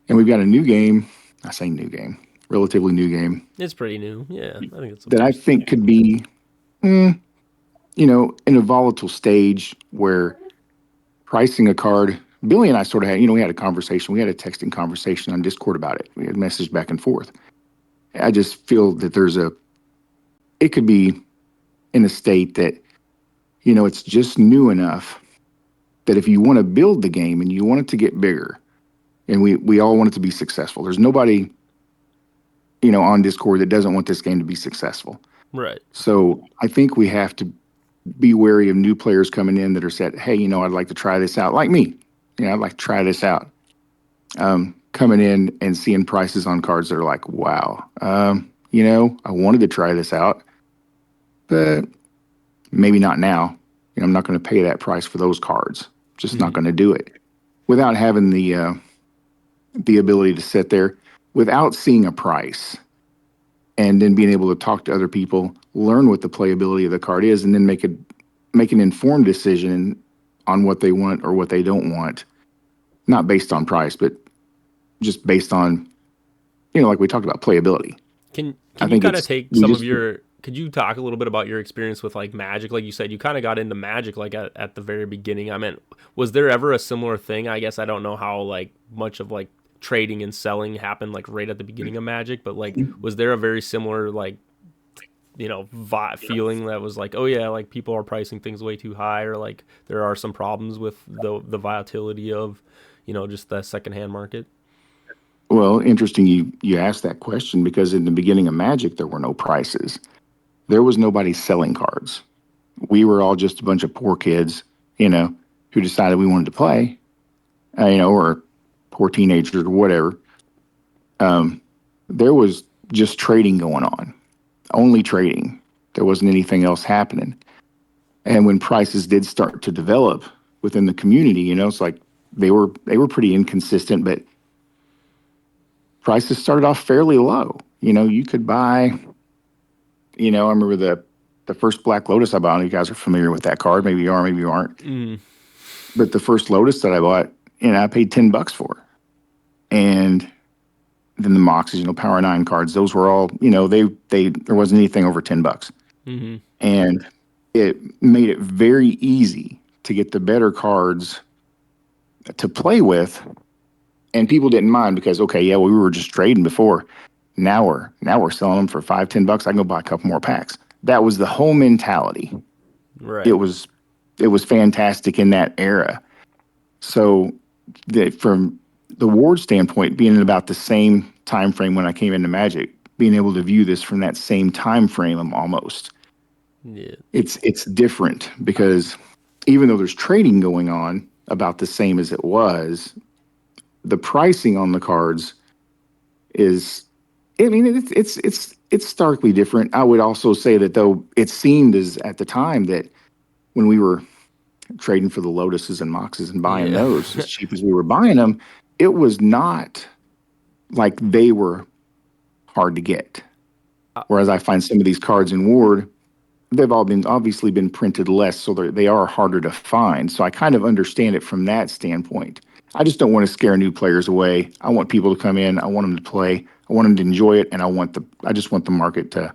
And we've got a new game. I say new game, relatively new game It's pretty new. Yeah, I think it's the that I first. think could be, in a volatile stage where pricing a card. Billy and I sort of had, we had a conversation. We had a texting conversation on Discord about it. We had messaged back and forth. I just feel that it could be in a state that, it's just new enough that if you want to build the game and you want it to get bigger, and we all want it to be successful. There's nobody, on Discord that doesn't want this game to be successful. Right. So I think we have to be wary of new players coming in that are said, hey, I'd like to try this out. Like me, I'd like to try this out. Coming in and seeing prices on cards that are like, wow, I wanted to try this out, but maybe not now. I'm not going to pay that price for those cards. Just not going to do it without having the ability to sit there without seeing a price, and then being able to talk to other people, learn what the playability of the card is, and then make an informed decision on what they want or what they don't want, not based on price, but just based on, like we talked about, playability. I Can you think kind of it's take we some of just your could you talk a little bit about your experience with like Magic? Like you said, you kind of got into Magic like at the very beginning. I mean, was there ever a similar thing? I guess I don't know how like much of like trading and selling happened like right at the beginning of Magic, but like was there a very similar like feeling that was like, oh yeah, like people are pricing things way too high, or like there are some problems with the volatility of just the secondhand market. well, interesting you asked that question because in the beginning of Magic there were no prices. There was nobody selling cards. We were all just a bunch of poor kids, you know, who decided we wanted to play, or poor teenagers or whatever. Um, there was just trading going on, only trading. There wasn't anything else happening. And when prices did start to develop within the community, it's like they were pretty inconsistent, but prices started off fairly low. You could buy, I remember the first Black Lotus I bought. You guys are familiar with that card. Maybe you are, maybe you aren't. Mm, But the first Lotus that I bought, I paid $10 for. And then the Moxes, Power Nine cards, those were all, they there wasn't anything over $10. mm-hmm. And it made it very easy to get the better cards to play with. And people didn't mind because, okay, yeah, well, we were just trading before. Now we're selling them for $5-10. I can go buy a couple more packs. That was the whole mentality. It Right. was it was fantastic in that era. So from the Ward standpoint, being in about the same time frame when I came into Magic, being able to view this from that same time frame almost, Yeah. it's different because even though there's trading going on about the same as it was, the pricing on the cards is, I mean, it's starkly different. I would also say that though it seemed as at the time that when we were trading for the Lotuses and Moxes and buying Yeah. those as cheap as we were buying them, it was not like they were hard to get. Uh, Whereas I find some of these cards in Ward, they've all been obviously been printed less, so they are harder to find. So I kind of understand it from that standpoint. I just don't want to scare new players away. I want people to come in. I want them to play. I want them to enjoy it, and I just want the market to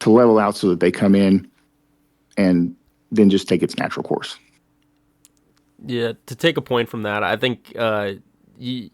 level out so that they come in and then just take its natural course. Yeah, to take a point from that, I think you,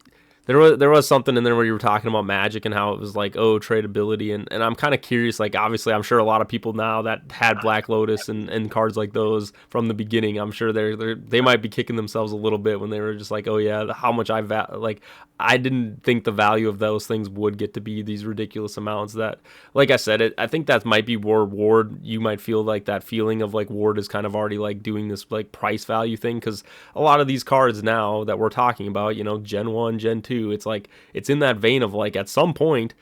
there was something in there where you were talking about Magic and how it was like, oh, tradability, and I'm kind of curious. Like, obviously, I'm sure a lot of people now that had Black Lotus and cards like those from the beginning, I'm sure they might be kicking themselves a little bit when they were just like, oh yeah, how much like I didn't think the value of those things would get to be these ridiculous amounts. That, like I said, I think that might be where Ward. You might feel like that feeling of like Ward is kind of already like doing this like price value thing because a lot of these cards now that we're talking about, Gen 1, Gen 2, it's like it's in that vein of like at some point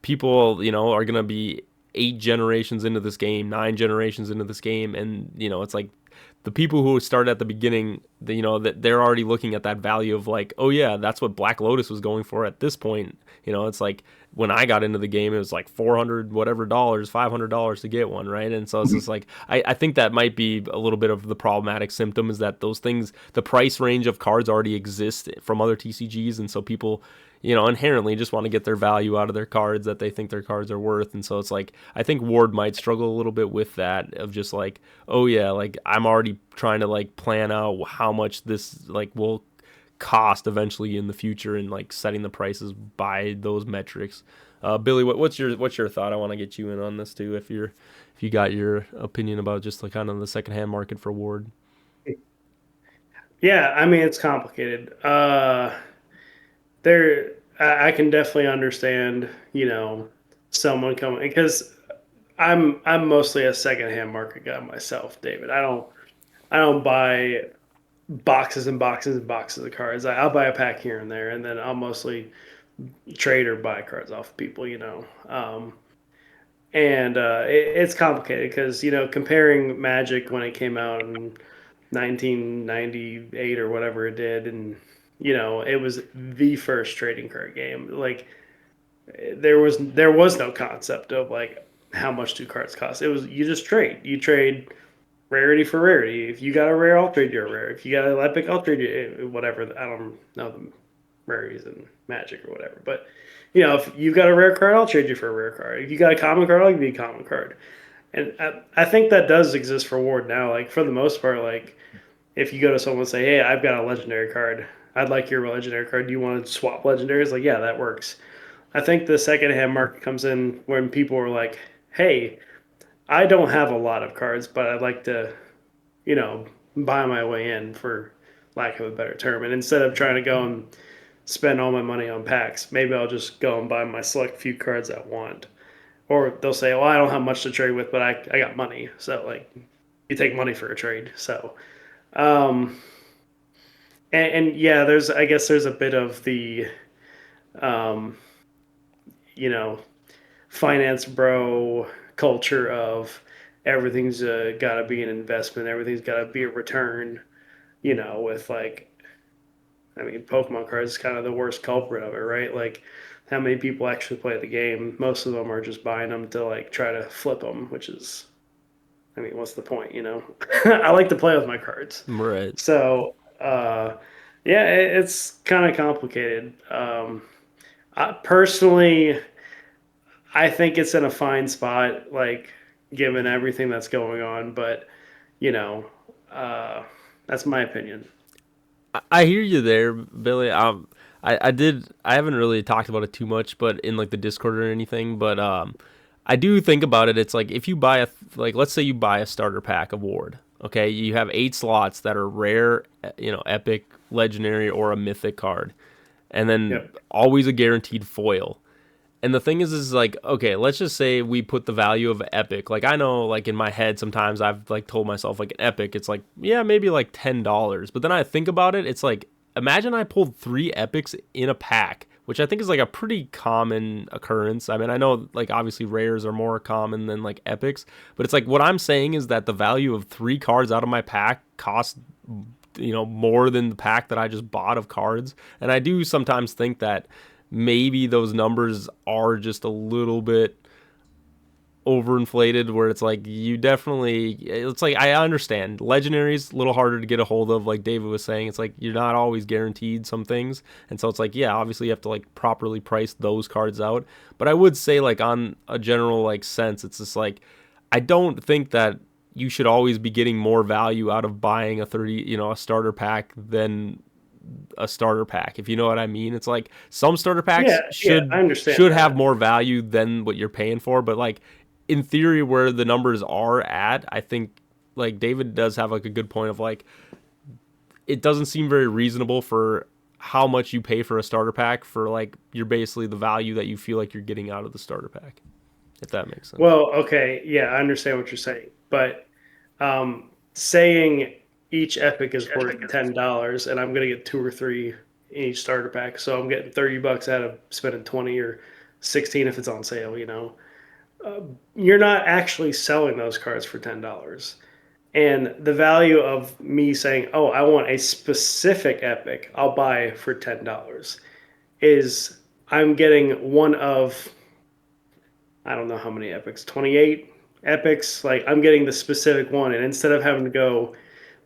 people, are going to be 8 generations into this game, 9 generations into this game, and it's like the people who started at the beginning, that they're already looking at that value of like, oh yeah, that's what Black Lotus was going for at this point. It's like when I got into the game, it was like 400 whatever dollars, $500 to get one, right? And so it's just like I think that might be a little bit of the problematic symptom is that those things, the price range of cards already exist from other TCGs, and so people inherently just want to get their value out of their cards that they think their cards are worth. And so it's like, I think Ward might struggle a little bit with that of just like, oh yeah, like I'm already trying to like plan out how much this like will cost eventually in the future and like setting the prices by those metrics. Billy, what's your thought? I want to get you in on this too. If you got your opinion about just like kind of the secondhand market for Ward. Yeah, I mean it's complicated. There, I can definitely understand, someone coming because I'm mostly a secondhand market guy myself, David. I don't buy boxes and boxes and boxes of cards. I'll buy a pack here and there, and then I'll mostly trade or buy cards off of people. And it's complicated because comparing Magic when it came out in 1998 or whatever it did, and it was the first trading card game. Like there was no concept of like how much do cards cost. It was you just trade. You trade rarity for rarity. If you got a rare, I'll trade you a rare. If you got an epic, I'll trade you whatever. I don't know the rarities in Magic or whatever. But if you got a rare card, I'll trade you for a rare card. If you got a common card, I'll give you a common card. And I think that does exist for Ward now. Like for the most part, like if you go to someone and say, "Hey, I've got a legendary card. I'd like your legendary card. Do you want to swap legendaries?" Like, yeah, that works. I think the secondhand market comes in when people are like, "Hey, I don't have a lot of cards, but I'd like to, you know, buy my way in, for lack of a better term. And instead of trying to go and spend all my money on packs, maybe I'll just go and buy my select few cards I want." Or they'll say, "Well, I don't have much to trade with, but I got money." So like, you take money for a trade. So, um, and yeah, I guess there's a bit of the, um, you know, finance bro culture of everything's got to be an investment, everything's got to be a return. With like, I mean, Pokemon cards is kind of the worst culprit of it, right? Like, how many people actually play the game? Most of them are just buying them to like try to flip them, which is, I mean, what's the point? I like to play with my cards, Right. so yeah, it's kind of complicated. Personally, I think it's in a fine spot, like given everything that's going on, but you know, uh, that's my opinion. I hear you there, Billy. I haven't really talked about it too much, but in like the Discord or anything, but I do think about it. It's like if you buy like let's say you buy a starter pack of Ward, okay? You have 8 slots that are rare, epic, legendary, or a mythic card, and then Yep. always a guaranteed foil. And the thing is like, okay, let's just say we put the value of epic. Like I know, like in my head, sometimes I've like told myself like an epic, it's like, yeah, maybe like $10. But then I think about it, it's like, imagine I pulled 3 epics in a pack, which I think is like a pretty common occurrence. I mean, I know like obviously rares are more common than like epics, but it's like what I'm saying is that the value of 3 cards out of my pack costs more than the pack that I just bought of cards. And I do sometimes think that maybe those numbers are just a little bit overinflated, where it's like it's like I understand legendaries a little harder to get a hold of, like David was saying. It's like you're not always guaranteed some things, and so it's like, yeah, obviously you have to like properly price those cards out. But I would say, like, on a general like sense, it's just like I don't think that you should always be getting more value out of buying a starter pack than a starter pack, if you know what I mean. It's like some starter packs Yeah, yeah, I should understand should have that. more value than what you're paying for, but like in theory where the numbers are at, I think like David does have like a good point of like it doesn't seem very reasonable for how much you pay for a starter pack for like you're basically the value that you feel like you're getting out of the starter pack, if that makes sense. Well, okay, yeah, I understand what you're saying, but saying each epic is worth $10, and I'm gonna get 2 or 3 in each starter pack, so I'm getting $30 out of spending 20 or 16 if it's on sale. You're not actually selling those cards for $10. And the value of me saying, "Oh, I want a specific epic, I'll buy for $10," is I'm getting one of, I don't know how many epics, 28 epics. Like, I'm getting the specific one. And instead of having to go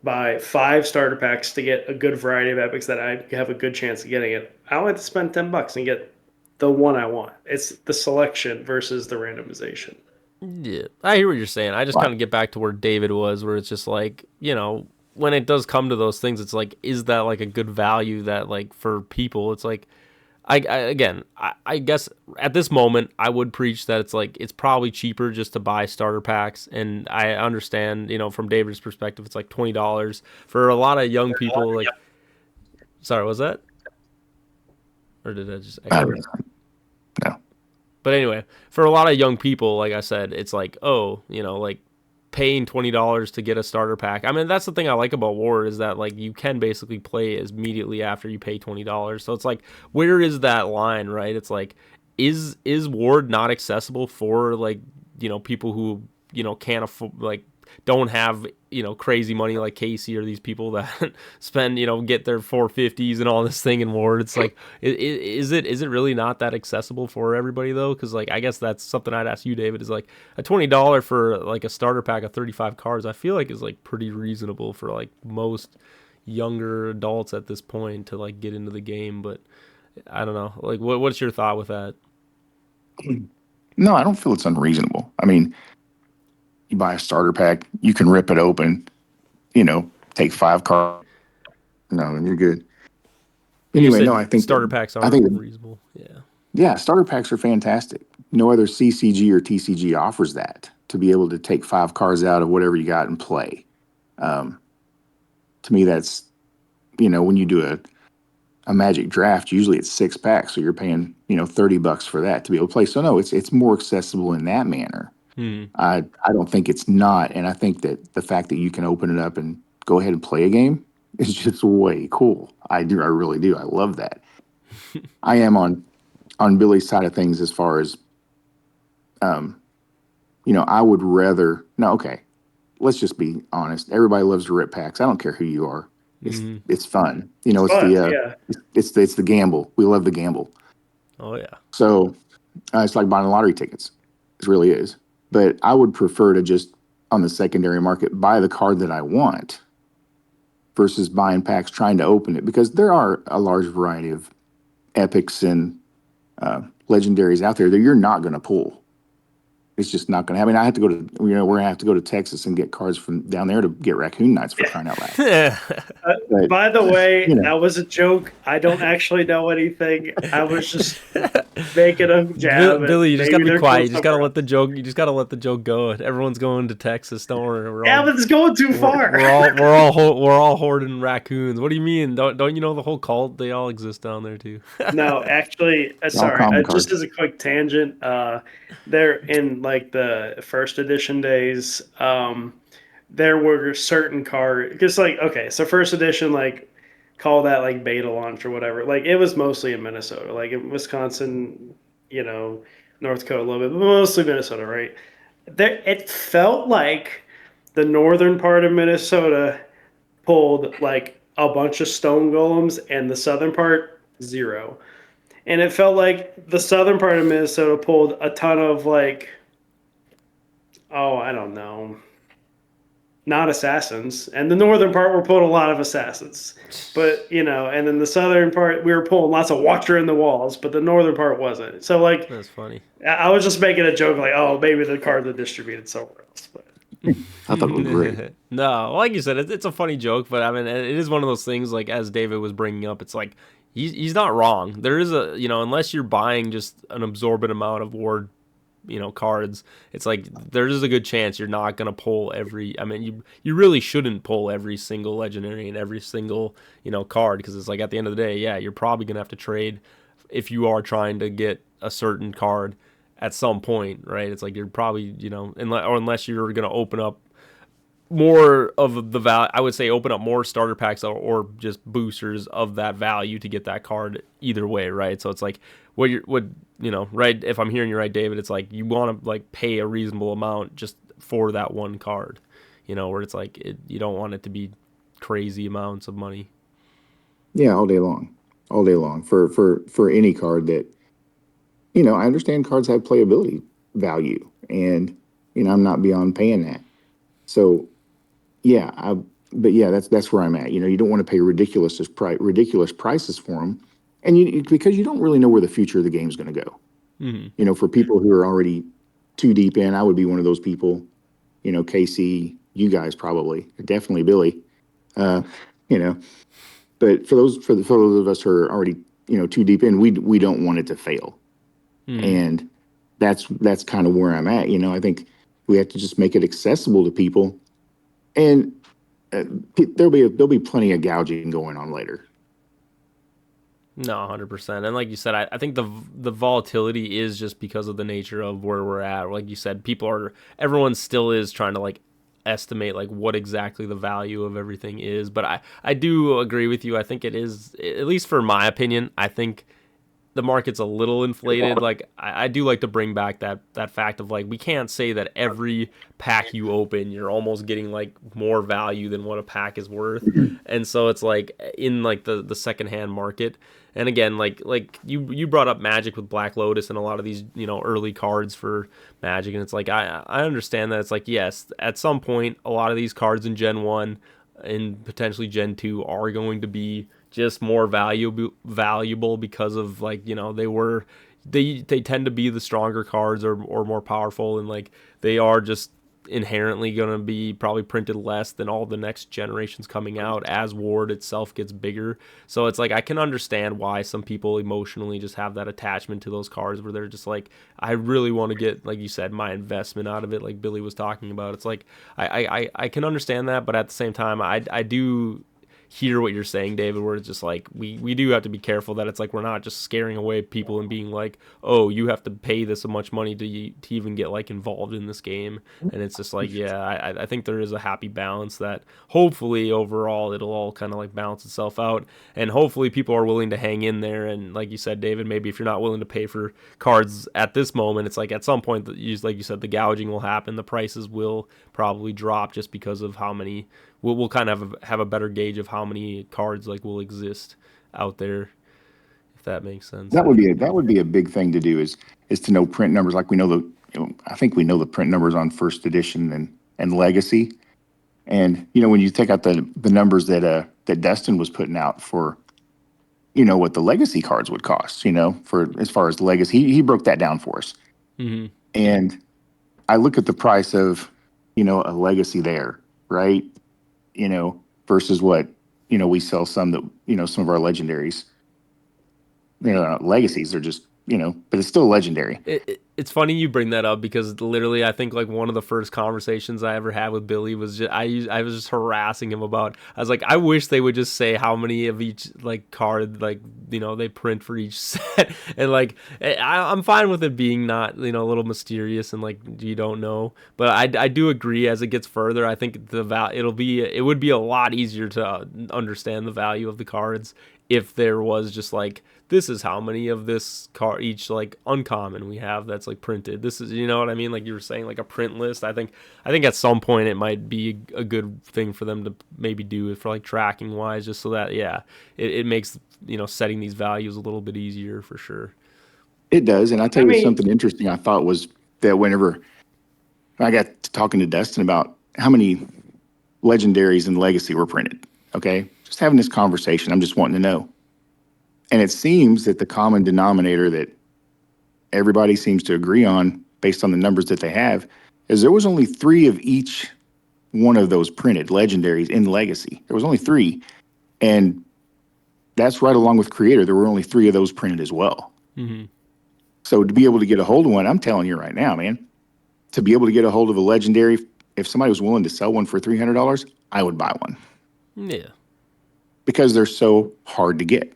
buy 5 starter packs to get a good variety of epics that I have a good chance of getting it, I only have to spend $10 and get the one I want. It's the selection versus the randomization. Yeah, I hear what you're saying. I just Right. kind of get back to where David was, where it's just like, when it does come to those things, it's like, is that like a good value that like for people? It's like, I guess at this moment, I would preach that it's like, it's probably cheaper just to buy starter packs. And I understand, from David's perspective, it's like $20 for a lot of young people. Like, sorry, was that? Or did I just I echo? don't know. But anyway, for a lot of young people, like I said, it's like, oh, like paying $20 to get a starter pack. I mean, that's the thing I like about War is that like you can basically play as immediately after you pay $20. So it's like, where is that line, right? It's like, is Ward not accessible for like people who can't afford, like don't have, crazy money like Casey or these people that spend, get their 450s and all this thing in Ward. It's like, is it really not that accessible for everybody though? Because like, I guess that's something I'd ask you, David, is like a $20 for like a starter pack of 35 cards. I feel like is like pretty reasonable for like most younger adults at this point to like get into the game. But I don't know, like what's your thought with that? No, I don't feel it's unreasonable. I mean, you buy a starter pack, you can rip it open, take 5 cards, and you're good. Anyway, no, I think starter packs are reasonable. Yeah. Yeah, starter packs are fantastic. No other CCG or TCG offers that, to be able to take 5 cards out of whatever you got and play. To me, that's, when you do a Magic draft, usually it's 6 packs, so you're paying, $30 for that to be able to play. So no, it's more accessible in that manner. I don't think it's not, and I think that the fact that you can open it up and go ahead and play a game is just way cool. I really do. I love that. I am on Billy's side of things as far as, I would rather. No, okay. Let's just be honest. Everybody loves to rip packs. I don't care who you are. It's fun. It's fun, it's the gamble. We love the gamble. Oh yeah. So it's like buying lottery tickets. It really is. But I would prefer to just on the secondary market buy the card that I want versus buying packs trying to open it, because there are a large variety of epics and legendaries out there that you're not going to pull. It's just not going to happen. I have to go to, we're going to have to go to Texas and get cards from down there to get Raccoon Knights, for crying out loud. But, by the way, that was a joke. I don't actually know anything. I was just making a jab. Billy, you just got to be quiet. You just got to let the joke. You just got to let the joke go. Everyone's going to Texas. Don't worry. But it's going too far. We're all hoarding raccoons. What do you mean? Don't you know the whole cult? They all exist down there too. No, actually, sorry. Just as a quick tangent, they're in like the first edition days. There were certain cards, because like, okay, so first edition, like, call that like beta launch or whatever. Like, it was mostly in Minnesota, like in Wisconsin, North Dakota a little bit, but mostly Minnesota, right? It felt like the northern part of Minnesota pulled like a bunch of stone golems, and the southern part 0. And it felt like the southern part of Minnesota pulled a ton of like, I don't know, not assassins, and the northern part were pulling a lot of assassins, but and then the southern part we were pulling lots of Watcher in the Walls, but the northern part wasn't. So like, that's funny. I was just making a joke like, maybe the cards are distributed somewhere else, but I thought it was great. No, like you said, it's a funny joke, but I mean, it is one of those things, like as David was bringing up, it's like he's not wrong. There is a, unless you're buying just an absorbent amount of Ward cards, it's like there's a good chance you're not going to pull every, I mean, you really shouldn't pull every single legendary and every single card, because it's like at the end of the day, yeah, you're probably going to have to trade if you are trying to get a certain card at some point, right? It's like you're probably, unless you're going to open up more of the value, I would say open up more starter packs or just boosters of that value to get that card either way, right? So it's like right, if I'm hearing you right, David, it's like you want to like pay a reasonable amount just for that one card, where it's like you don't want it to be crazy amounts of money. Yeah, all day long for any card that, I understand cards have playability value, and I'm not beyond paying that. So yeah, but yeah, that's where I'm at. You don't want to pay ridiculous prices for them, and because you don't really know where the future of the game is going to go. Mm-hmm. For people who are already too deep in, I would be one of those people. Casey, you guys probably, definitely Billy. But for those of us who are already too deep in, we don't want it to fail, and that's kind of where I'm at. I think we have to just make it accessible to people. And there'll be plenty of gouging going on later. No, 100%. And like you said, I think the volatility is just because of the nature of where we're at. Like you said, everyone still is trying to like estimate like what exactly the value of everything is. But I do agree with you. I think it is, at least for my opinion, I think the market's a little inflated. Like I do like to bring back that fact of like we can't say that every pack you open you're almost getting like more value than what a pack is worth. And so it's like in like the secondhand market. And again, like you brought up Magic with Black Lotus and a lot of these, early cards for Magic, and it's like I understand that it's like yes, at some point a lot of these cards in Gen 1 and potentially Gen 2 are going to be just more valuable because of like they tend to be the stronger cards or more powerful, and like they are just inherently going to be probably printed less than all the next generations coming out as Ward itself gets bigger. So it's like I can understand why some people emotionally just have that attachment to those cards where they're just like, I really want to get, like you said, my investment out of it, like Billy was talking about. It's like I can understand that, but at the same time I do hear what you're saying, David, where it's just like we do have to be careful that it's like we're not just scaring away people and being like, oh, you have to pay this much money to even get like involved in this game. And it's just like, yeah, I think there is a happy balance that hopefully overall it'll all kind of like balance itself out, and hopefully people are willing to hang in there. And like you said, David, maybe if you're not willing to pay for cards at this moment, it's like at some point, like you said, the gouging will happen, the prices will probably drop just because of how many we'll kind of have a better gauge of how many cards like will exist out there, if that makes sense. That would be a big thing to do is to know print numbers. Like we know I think we know the print numbers on first edition and legacy. And when you take out the numbers that Destin was putting out for what the legacy cards would cost, for as far as legacy, he broke that down for us. Mm-hmm. And I look at the price of a legacy there, right? Versus what, we sell some that, some of our legendaries, legacies are just, but it's still legendary. It's funny you bring that up because literally I think like one of the first conversations I ever had with Billy was just I was just harassing him about, I was like, I wish they would just say how many of each like card like they print for each set. And like I'm fine with it being not a little mysterious and like you don't know, but I do agree as it gets further I think it would be a lot easier to understand the value of the cards if there was just like, this is how many of this card each like uncommon we have that's like printed. This is, what I mean? Like you were saying, like a print list. I think at some point it might be a good thing for them to maybe do it for like tracking wise, just so that, it makes, setting these values a little bit easier for sure. It does. And I'll tell you something interesting I thought was that whenever I got to talking to Dustin about how many legendaries and legacy were printed, okay, just having this conversation, I'm just wanting to know. And it seems that the common denominator that everybody seems to agree on based on the numbers that they have is there was only 3 of each one of those printed legendaries in legacy. There was only 3. And that's right along with creator. There were only 3 of those printed as well. Mm-hmm. So to be able to get a hold of one, I'm telling you right now, man, to be able to get a hold of a legendary, if somebody was willing to sell one for $300, I would buy one. Yeah. Because they're so hard to get.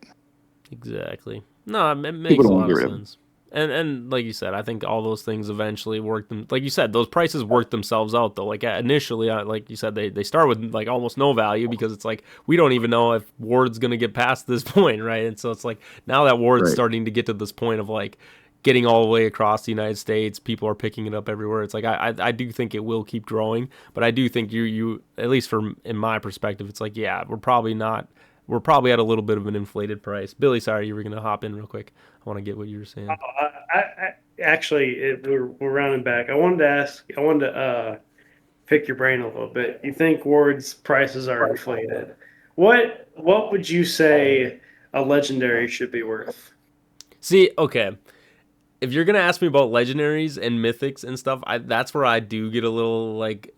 Exactly. No, it makes a lot of sense. And like you said, I think all those things eventually work them. Like you said, those prices work themselves out though. Like initially, like you said, they start with like almost no value because it's like we don't even know if Ward's gonna get past this point, right? And so it's like now that Ward's starting to get to this point of like getting all the way across the United States, people are picking it up everywhere. It's like I do think it will keep growing, but I do think you at least in my perspective, it's like we're probably at a little bit of an inflated price. Billy, sorry, you were going to hop in real quick. I want to get what you were saying. We're rounding back. I wanted to pick your brain a little bit. You think Ward's prices are inflated. What would you say a legendary should be worth? See, okay. If you're gonna ask me about legendaries and mythics and stuff, that's where I do get a little like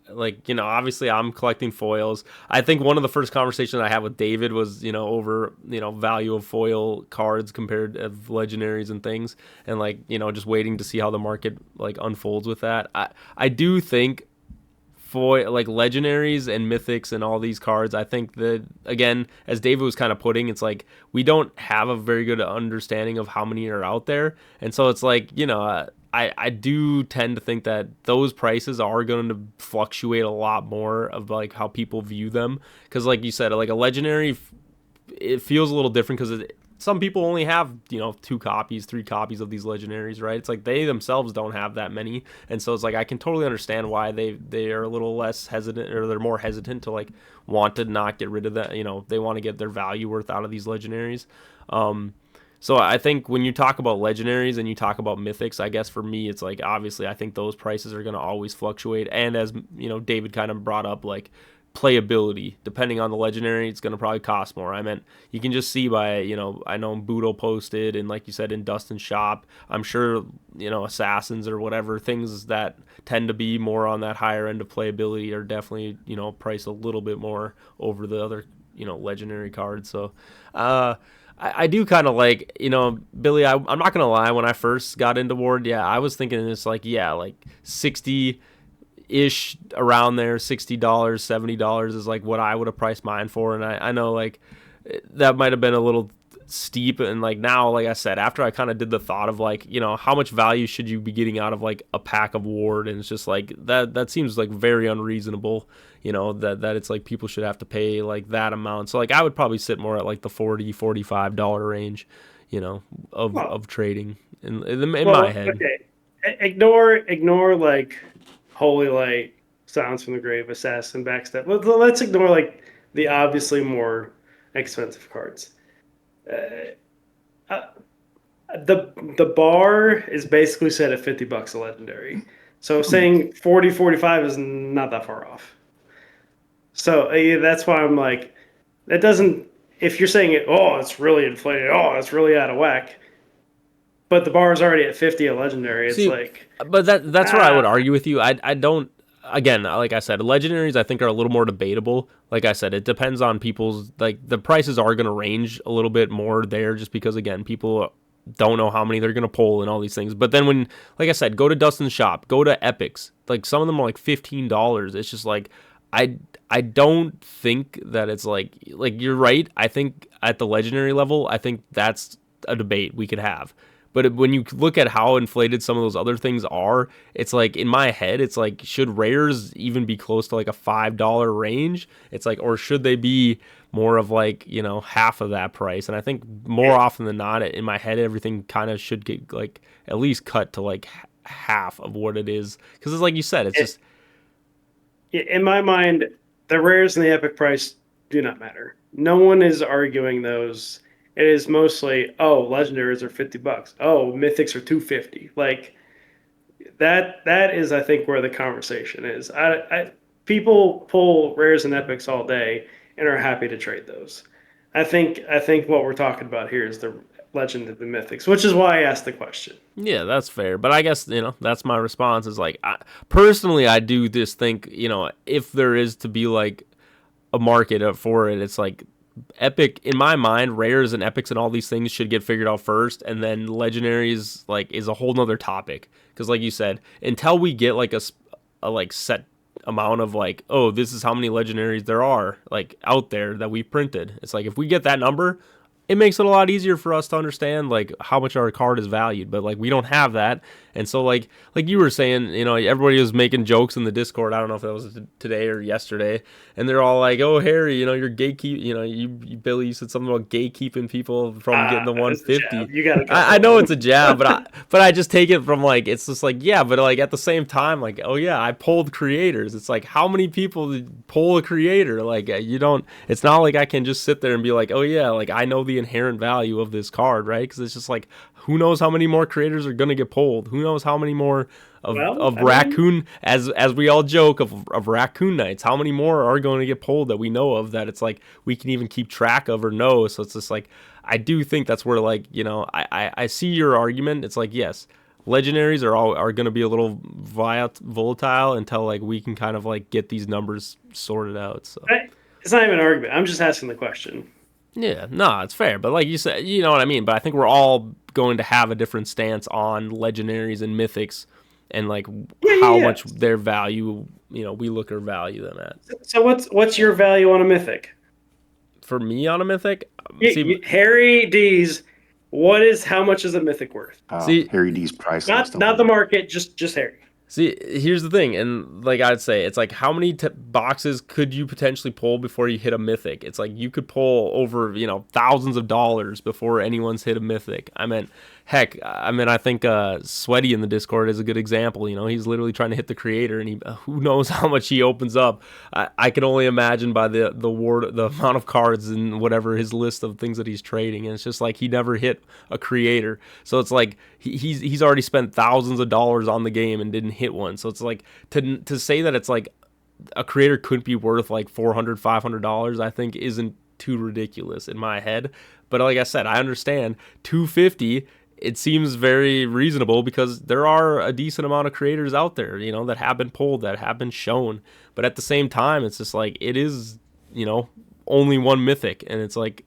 obviously I'm collecting foils. I think one of the first conversations I had with David was over value of foil cards compared to legendaries and things, and like just waiting to see how the market like unfolds with that. I do think like legendaries and mythics and all these cards, I think that again, as David was kind of putting, it's like we don't have a very good understanding of how many are out there, and so it's like I do tend to think that those prices are going to fluctuate a lot more of like how people view them, because like you said, like a legendary, it feels a little different because some people only have, 2 copies, 3 copies of these legendaries, right? It's like they themselves don't have that many, and so it's like I can totally understand why they are a little less hesitant, or they're more hesitant to like want to not get rid of that. They want to get their value worth out of these legendaries. So I think when you talk about legendaries and you talk about mythics, I guess for me it's like obviously I think those prices are going to always fluctuate, and as David kind of brought up, like playability, depending on the legendary, it's going to probably cost more. I meant you can just see by, I know Boodle posted, and like you said, in Dustin's shop, I'm sure, assassins or whatever, things that tend to be more on that higher end of playability are definitely, priced a little bit more over the other, legendary cards. So I do kind of like, Billy, I'm not going to lie, when I first got into Ward, yeah, I was thinking it's like, yeah, like 60 ish around there, $60, $70 is like what I would have priced mine for. And I know like that might have been a little steep, and like now, like I said, after I kind of did the thought of like, how much value should you be getting out of like a pack of Ward, and it's just like that seems like very unreasonable, that it's like people should have to pay like that amount. So like I would probably sit more at like the $40-$45 range, of trading in my head. Okay. Ignore like Holy Light, Silence from the Grave, Assassin, Backstep. Let's ignore like the obviously more expensive cards. The bar is basically set at $50 a legendary. So saying 40, 45 is not that far off. So that's why I'm like, that doesn't. If you're saying it, oh, it's really inflated. Oh, it's really out of whack. But the bar is already at 50 a legendary. It's like, but that's where I would argue with you. I don't. Again, like I said, legendaries I think are a little more debatable. Like I said, it depends on people's, like the prices are going to range a little bit more there, just because again, people don't know how many they're going to pull and all these things. But then when, like I said, go to Dustin's shop, go to Epics, like some of them are like $15. It's just like I don't think that it's like you're right. I think at the legendary level, I think that's a debate we could have. But when you look at how inflated some of those other things are, it's like in my head, it's like, should rares even be close to like a $5 range? It's like, or should they be more of like, half of that price? And I think more often than not, in my head, everything kind of should get like at least cut to like half of what it is. Because it's like you said, it's just. In my mind, the rares and the epic price do not matter. No one is arguing those. It is mostly, oh, legendaries are $50. Oh, mythics are $250. Like that is, I think, where the conversation is. People pull rares and epics all day and are happy to trade those. I think what we're talking about here is the legend of the mythics, which is why I asked the question. Yeah, that's fair. But I guess, that's my response is like, personally, I do just think, if there is to be like a market for it, it's like, epic, in my mind, rares and epics and all these things should get figured out first, and then legendaries like is a whole nother topic, because like you said, until we get like a like set amount of like, oh, this is how many legendaries there are like out there that we printed, it's like if we get that number, it makes it a lot easier for us to understand like how much our card is valued. But like we don't have that, and so like you were saying, everybody was making jokes in the Discord. I don't know if that was today or yesterday, and they're all like, "Oh, Harry, you're gatekeep. You Billy, you said something about gatekeeping people from getting the 150." You got. I know it's a jab, but I just take it from like, it's just like, yeah, but like at the same time, like, oh yeah, I pulled creators. It's like, how many people pull a creator? Like you don't. It's not like I can just sit there and be like, oh yeah, like I know the inherent value of this card, right? Because it's just like, who knows how many more creators are gonna get pulled? Who knows how many more of raccoon, as we all joke of raccoon nights? How many more are going to get pulled that we know of, that it's like we can even keep track of or know? So it's just like, I do think that's where like, I see your argument. It's like, yes, legendaries are going to be a little volatile until like we can kind of like get these numbers sorted out. So it's not even an argument. I'm just asking the question. Yeah, no, it's fair. But like you said, you know what I mean? But I think we're all going to have a different stance on legendaries and mythics, and like how much their value, we look or value them at. So what's your value on a mythic? For me on a mythic? Harry D's, how much is a mythic worth? Harry D's price. Not the market, just Harry. See, here's the thing, and like I'd say, it's like how many boxes could you potentially pull before you hit a mythic? It's like you could pull over, thousands of dollars before anyone's hit a mythic. I mean, heck, I think Sweaty in the Discord is a good example. He's literally trying to hit the creator, and who knows how much he opens up. I can only imagine by the amount of cards and whatever his list of things that he's trading, and it's just like he never hit a creator. So it's like he's already spent thousands of dollars on the game and didn't hit one. So it's like to say that it's like a creator could be worth like $400, $500, I think isn't too ridiculous in my head. But like I said, I understand 250. It seems very reasonable because there are a decent amount of creators out there, that have been pulled, that have been shown. But at the same time, it's just like it is, only one mythic, and it's like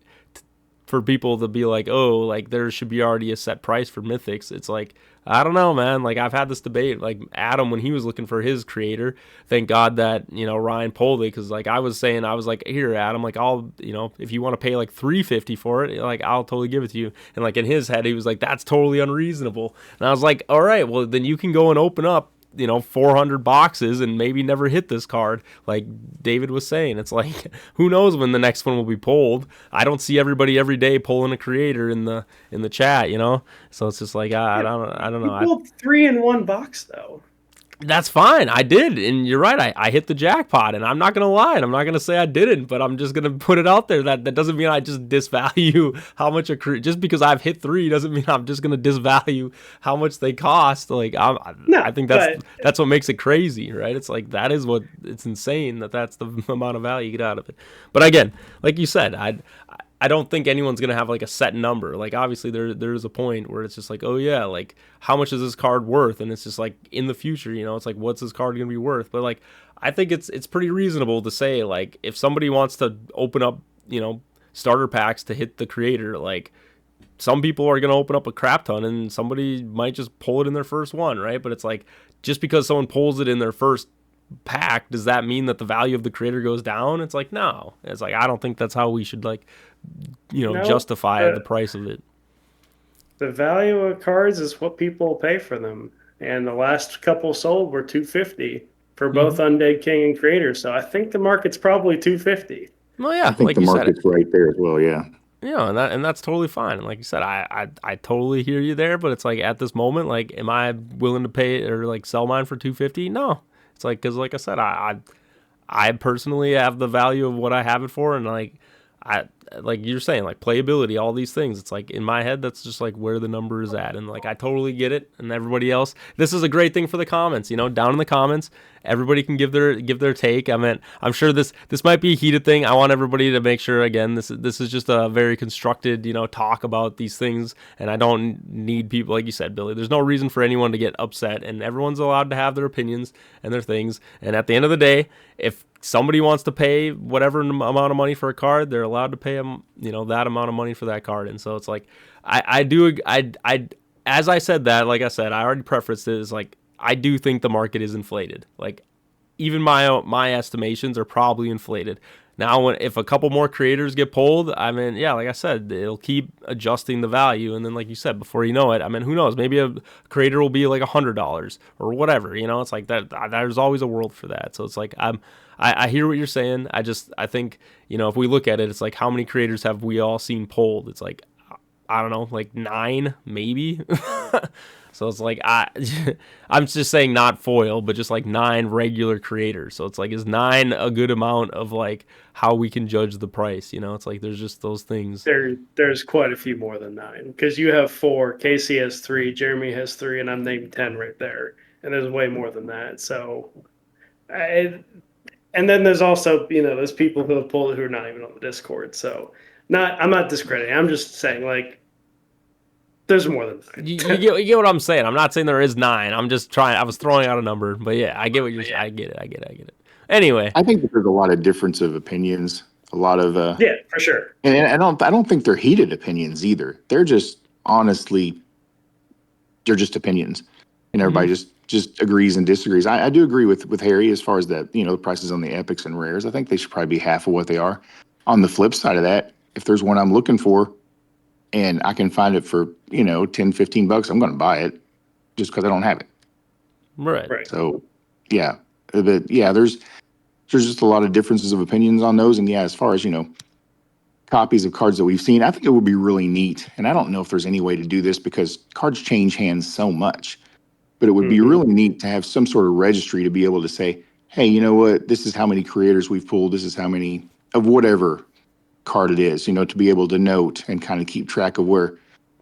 for people to be like, oh, like there should be already a set price for mythics. It's like, I don't know, man. Like I've had this debate, like Adam, when he was looking for his creator, thank God that, Ryan pulled it. Cause like I was saying, I was like, here, Adam, like I'll, if you want to pay like $350 for it, like I'll totally give it to you. And like in his head, he was like, that's totally unreasonable. And I was like, all right, well then you can go and open up 400 boxes and maybe never hit this card. Like David was saying, it's like, who knows when the next one will be pulled. I don't see everybody every day pulling a creator in the chat, so it's just like I don't know. You pulled 3 in one box though. That's fine. I did, and you're right. I hit the jackpot, and I'm not gonna lie, and I'm not gonna say I didn't, but I'm just gonna put it out there that doesn't mean I just disvalue how much just because I've hit 3 doesn't mean I'm just gonna disvalue how much they cost. Like I think that's what makes it crazy, right? It's like that is what it's insane that's the amount of value you get out of it. But again, like you said, I don't think anyone's gonna have like a set number. Like obviously there's a point where it's just like, oh yeah, like how much is this card worth? And it's just like in the future, it's like what's this card gonna be worth? But like I think it's pretty reasonable to say like if somebody wants to open up, starter packs to hit the creator, like some people are gonna open up a crap ton and somebody might just pull it in their first one, right? But it's like just because someone pulls it in their first pack, does that mean that the value of the creator goes down? It's like no. It's like I don't think that's how we should like justify the price of it. The value of cards is what people pay for them, and the last couple sold were $250 for both Undead King and Creator. So I think the market's probably $250. Well, yeah, I think like the market's right there as well. Yeah. And that's totally fine. And like you said, I totally hear you there. But it's like at this moment, like, am I willing to pay or like sell mine for $250? No. It's like because like I said, I personally have the value of what I have it for, and like you're saying, like playability, all these things. It's like in my head, that's just like where the number is at, and like I totally get it. And everybody else, this is a great thing for the comments. Down in the comments, everybody can give their take. I mean, I'm sure this might be a heated thing. I want everybody to make sure again, this is just a very constructed, talk about these things, and I don't need people like you said, Billy. There's no reason for anyone to get upset, and everyone's allowed to have their opinions and their things. And at the end of the day, if somebody wants to pay whatever amount of money for a card, they're allowed to pay them, that amount of money for that card. And so it's like, as I said that, like I said, I already prefaced it as like, I do think the market is inflated. Like even my estimations are probably inflated. Now, if a couple more creators get pulled, I mean, yeah, like I said, it'll keep adjusting the value. And then, like you said, before you know it, I mean, who knows? Maybe a creator will be like $100 or whatever. It's like that. There's always a world for that. So it's like I hear what you're saying. I think if we look at it, it's like how many creators have we all seen pulled? It's like I don't know, like 9 maybe. So it's like I'm just saying not foil, but just like 9 regular creators. So it's like is 9 a good amount of like how we can judge the price? It's like there's just those things. There's quite a few more than 9 because you have 4, Casey has 3, Jeremy has 3, and I'm named 10 right there, and there's way more than that. So, and then there's also there's people who have pulled it who are not even on the Discord. So I'm not discrediting. I'm just saying like. There's more than 9. You get what I'm saying. I'm not saying there is 9. I'm just trying. I was throwing out a number, but yeah, I get what you're saying. I get it. Anyway, I think there's a lot of difference of opinions. A lot of yeah, for sure. And I don't think they're heated opinions either. They're just honestly, they're just opinions, and everybody just agrees and disagrees. I do agree with Harry as far as that. The prices on the epics and rares. I think they should probably be half of what they are. On the flip side of that, if there's one I'm looking for, and I can find it for $10, $15, I'm going to buy it just because I don't have it. Right. Right. So, yeah, there's just a lot of differences of opinions on those. And yeah, as far as copies of cards that we've seen, I think it would be really neat. And I don't know if there's any way to do this because cards change hands so much, but it would be Hmm. really neat to have some sort of registry to be able to say, hey, you know what? This is how many creators we've pulled. This is how many of whatever card it is, to be able to note and kind of keep track of where,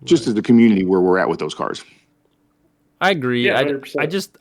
just Right. as the community, where we're at with those cards. I agree. Yeah, I 100%. just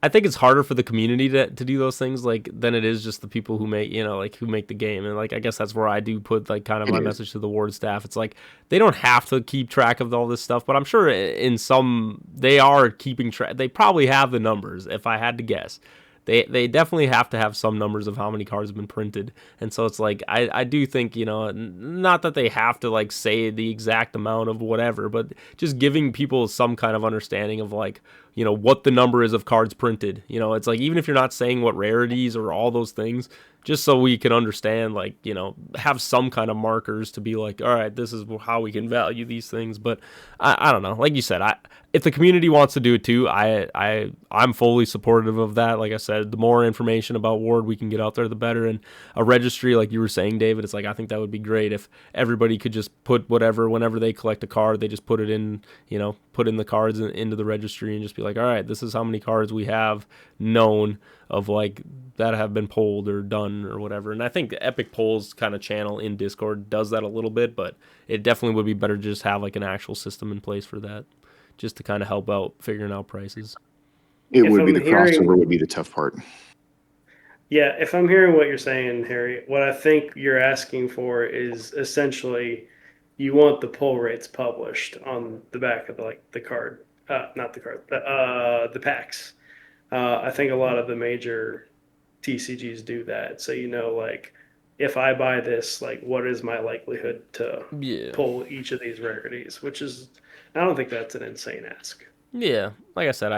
I think it's harder for the community to do those things like than it is just the people who make like who make the game. And like I guess that's where I do put like kind of It my is. message to the ward staff. It's like they don't have to keep track of all this stuff, but I'm sure in some they are keeping track. They probably have the numbers if I had to guess. They definitely have to have some numbers of how many cards have been printed. And so it's like I do think, not that they have to like say the exact amount of whatever, but just giving people some kind of understanding of like, what the number is of cards printed. It's like even if you're not saying what rarities or all those things, just so we can understand, like, have some kind of markers to be like, all right, this is how we can value these things. But I don't know. Like you said, if the community wants to do it too, I'm fully supportive of that. Like I said, the more information about Ward we can get out there, the better. And a registry, like you were saying, David, it's like I think that would be great if everybody could just put whatever whenever they collect a card, they just put it in, put in the cards into the registry and just be like, all right, this is how many cards we have known of like that have been pulled or done or whatever. And I think the Epic Polls kind of channel in Discord does that a little bit, but it definitely would be better to just have like an actual system in place for that, just to kind of help out figuring out prices. It If would be I'm the hearing, crossover would be the tough part. yeah, if I'm hearing what you're saying, Harry, what I think you're asking for is essentially you want the pull rates published on the back of the card, not the card, the packs. I think a lot of the major TCGs do that. So like if I buy this, like what is my likelihood to Yeah. pull each of these rarities? Which is, I don't think that's an insane ask. Yeah, like I said,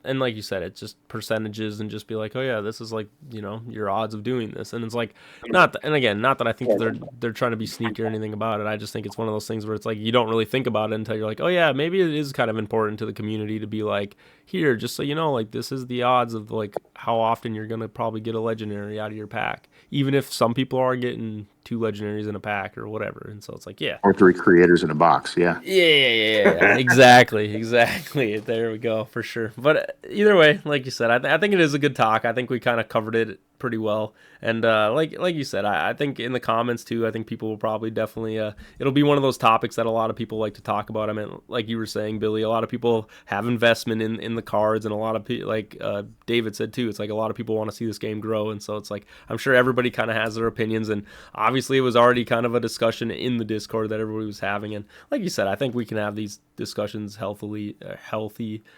and like you said, it's just percentages and just be like, oh yeah, this is like your odds of doing this, and it's like and again, not that I think they're trying to be sneaky or anything about it. I just think it's one of those things where it's like you don't really think about it until you're like, oh yeah, maybe it is kind of important to the community to be like, here, just so you know, like this is the odds of like how often you're gonna probably get a legendary out of your pack, even if some people are getting two legendaries in a pack or whatever, and so it's like, yeah, Or three creators in a box. Yeah. yeah. Exactly, exactly. There we go, for sure. But either way, like you said, I think it is a good talk. I think we kind of covered it pretty well. And like you said, I think in the comments too, I think people will probably definitely it'll be one of those topics that a lot of people like to talk about. I mean, like you were saying, Billy, a lot of people have investment in the cards, and a lot of people, like David said too, it's like a lot of people want to see this game grow, and so it's like I'm sure everybody kind of has their opinions, and obviously it was already kind of a discussion in the Discord that everybody was having, and like you said, I think we can have these discussions healthy,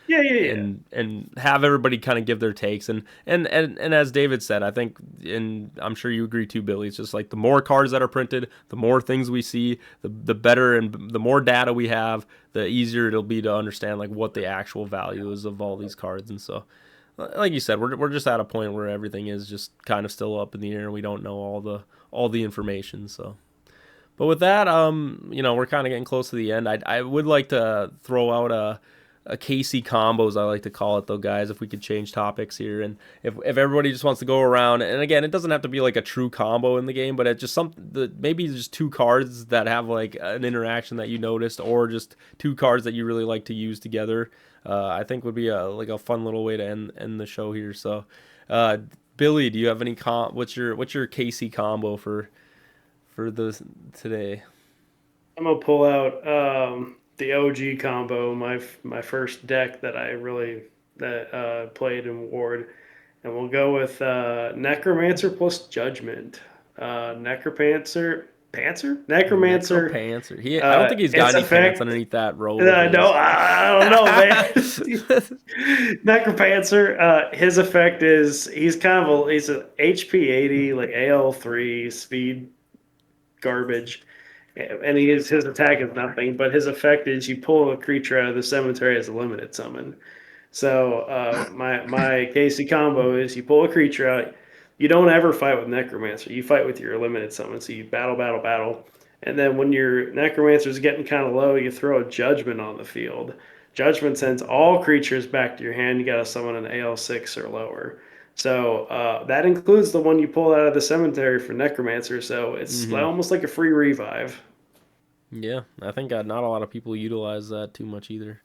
Yeah, yeah, yeah. and have everybody kind of give their takes, and as David said, I think, and I'm sure you agree too, Billy, it's just like the more cards that are printed, the more things we see, the better, and the more data we have, the easier it'll be to understand like what the actual value is of all these cards. And so like you said, we're just at a point where everything is just kind of still up in the air and we don't know all the information. So but with that, we're kind of getting close to the end. I would like to throw out a KC combos, I like to call it, though, guys. If we could change topics here, and if everybody just wants to go around, and again, it doesn't have to be like a true combo in the game, but it's just maybe just two cards that have like an interaction that you noticed, or just two cards that you really like to use together. I think would be a fun little way to end the show here. So, uh, Billy, do you have any what's your KC combo for the today? I'm gonna pull out the OG combo, my first deck that I really that played in Ward, and we'll go with Necromancer plus Judgment. Necromancer. Necropanther. I don't think he's got Its any pants effect. underneath that robe of No, his. I don't know, man. Necropancer. His effect is he's a HP 80, like AL3 speed garbage, and his attack is nothing. But his effect is you pull a creature out of the cemetery as a limited summon. So my KC combo is you pull a creature out. You don't ever fight with Necromancer. You fight with your limited summon. So you battle, battle, battle, and then when your Necromancer is getting kind of low, you throw a Judgment on the field. Judgment sends all creatures back to your hand. You got to summon an AL6 or lower. So that includes the one you pull out of the cemetery for Necromancer. So it's almost like a free revive. Yeah, I think not a lot of people utilize that too much either.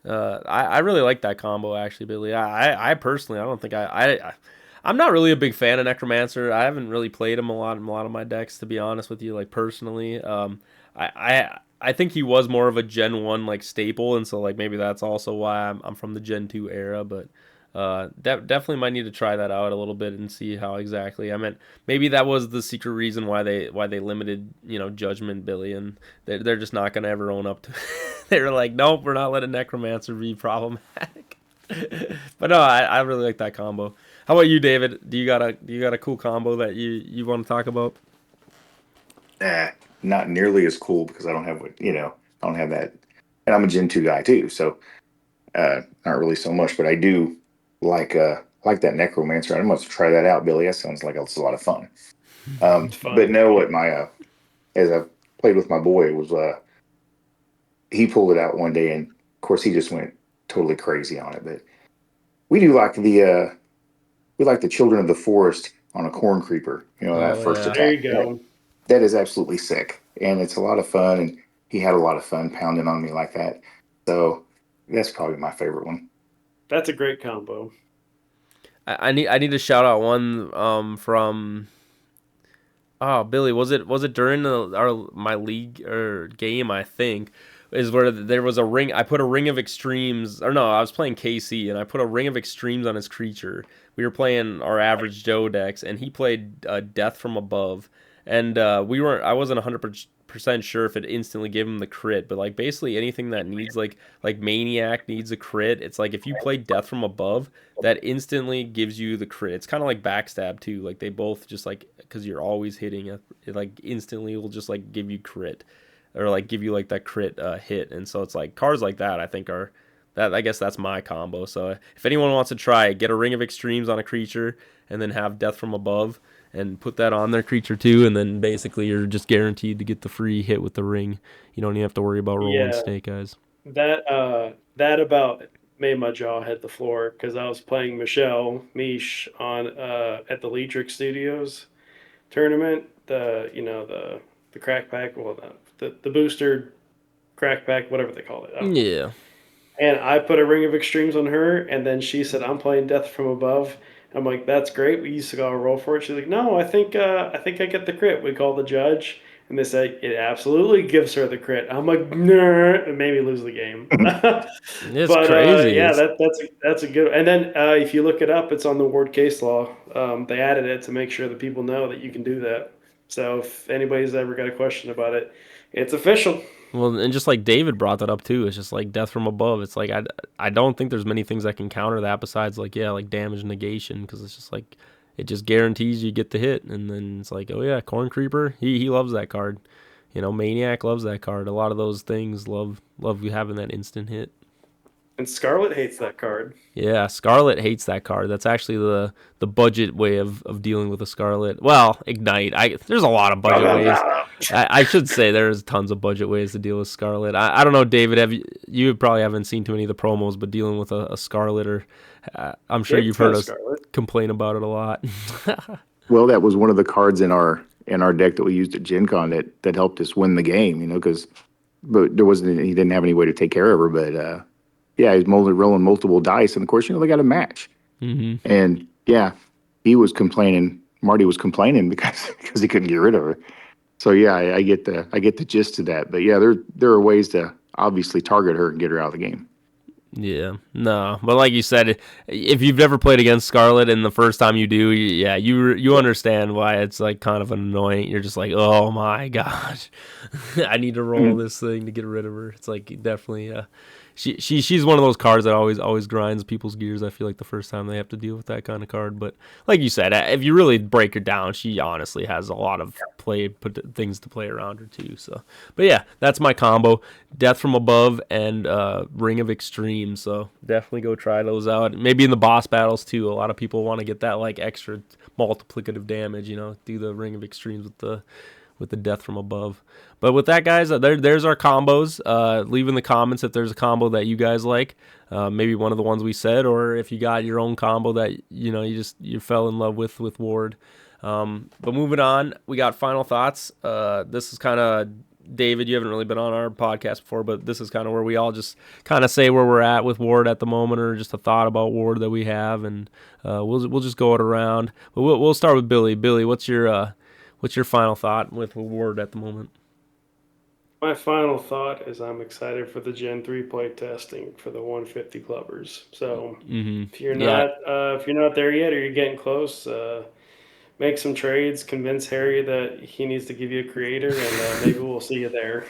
I really like that combo actually, Billy. I personally, I don't think I'm not really a big fan of Necromancer. I haven't really played him a lot in a lot of my decks, to be honest with you. Like personally, I think he was more of a Gen 1 like staple, and so like maybe that's also why I'm from the Gen 2 era. But definitely might need to try that out a little bit and see how exactly. I mean, maybe that was the secret reason why they limited Judgment, Billy, and they're just not gonna ever own up to. They were like, nope, we're not letting Necromancer be problematic. But no, I really like that combo. How about you, David? Do you got a cool combo that you want to talk about? Not nearly as cool because I don't have I don't have that, and I'm a Gen 2 guy too, so not really so much. But I do like that Necromancer. I must try that out, Billy. That sounds like it's a lot of fun. It's fun. But no, what as I played with my boy was he pulled it out one day, and of course he just went totally crazy on it. But we do like the Children of the Forest on a Corn Creeper. That first yeah. attack. There you go. That is absolutely sick, and it's a lot of fun. And he had a lot of fun pounding on me like that. So that's probably my favorite one. That's a great combo. I need to shout out one from. Oh, Billy, was it during my league or game? I think is where there was a ring. I put a ring of extremes, or no, I was playing KC, and I put a ring of extremes on his creature. We were playing our average Joe decks, and he played Death from Above, and we weren't. I wasn't 100% sure if it instantly gave him the crit, but like basically anything that needs like Maniac needs a crit. It's like if you play Death from Above, that instantly gives you the crit. It's kind of like Backstab too. Like they both just like because you're always hitting it, like instantly will just like give you crit or like give you like that crit hit. And so it's like cards like that I think are that I guess that's my combo. So if anyone wants to try it, get a Ring of Extremes on a creature and then have Death from Above and put that on their creature too, and then basically you're just guaranteed to get the free hit with the ring. You don't even have to worry about rolling Snake Eyes. That about made my jaw hit the floor because I was playing Michelle Mish on at the Leatrick Studios tournament. The crack pack, well, the booster crack pack, whatever they call it. Yeah. And I put a Ring of Extremes on her, and then she said, "I'm playing Death from Above." I'm like, "That's great. We used to go roll for it." She's like, "No, I think I get the crit." We call the judge, and they say it absolutely gives her the crit. I'm like, "Nerd," and made me lose the game. It's But crazy. yeah, that's a good. And then if you look it up, it's on the Ward case law. They added it to make sure that people know that you can do that. So if anybody's ever got a question about it, it's official. Well, and just like David brought that up too, it's just like Death from Above. It's like I don't think there's many things that can counter that besides like like damage negation, because it's just like it just guarantees you get the hit, and then it's like, oh yeah, Corn Creeper, he loves that card. Maniac loves that card. A lot of those things love you having that instant hit. And Scarlet hates that card. Yeah, Scarlet hates that card. That's actually the budget way of dealing with a Scarlet. Well, Ignite. There's a lot of budget ways. I should say there's tons of budget ways to deal with Scarlet. I don't know, David. You probably haven't seen too many of the promos, but dealing with a Scarlet, or I'm sure you've heard us complain about it a lot. Well, that was one of the cards in our deck that we used at Gen Con that helped us win the game. Because he didn't have any way to take care of her, but. Yeah, he's rolling multiple dice, and of course, they got a match. Mm-hmm. And yeah, he was complaining. Marty was complaining because he couldn't get rid of her. So yeah, I get the gist of that. But yeah, there are ways to obviously target her and get her out of the game. Yeah, no, but like you said, if you've never played against Scarlet and the first time you do, you understand why it's like kind of annoying. You're just like, oh my gosh, I need to roll this thing to get rid of her. It's like definitely. She's one of those cards that always grinds people's gears. I feel like the first time they have to deal with that kind of card. But like you said, if you really break her down, she honestly has a lot of things to play around her too. So, but yeah, that's my combo: Death from Above and Ring of Extreme. So definitely go try those out. Maybe in the boss battles too. A lot of people want to get that like extra multiplicative damage. Do the Ring of Extremes with the death from above. But with that, guys, there's our combos. Leave in the comments if there's a combo that you guys like. Maybe one of the ones we said, or if you got your own combo that you fell in love with Ward. But moving on, we got final thoughts. This is kind of David. You haven't really been on our podcast before, but this is kind of where we all just kind of say where we're at with Ward at the moment, or just a thought about Ward that we have, and we'll just go it around. But we'll start with Billy. Billy, what's your final thought with Ward at the moment? My final thought is I'm excited for the Gen 3 play testing for the 150 clubbers. So if you're Yeah. not there yet, or you're getting close, make some trades, convince Harry that he needs to give you a creator, and maybe we'll see you there.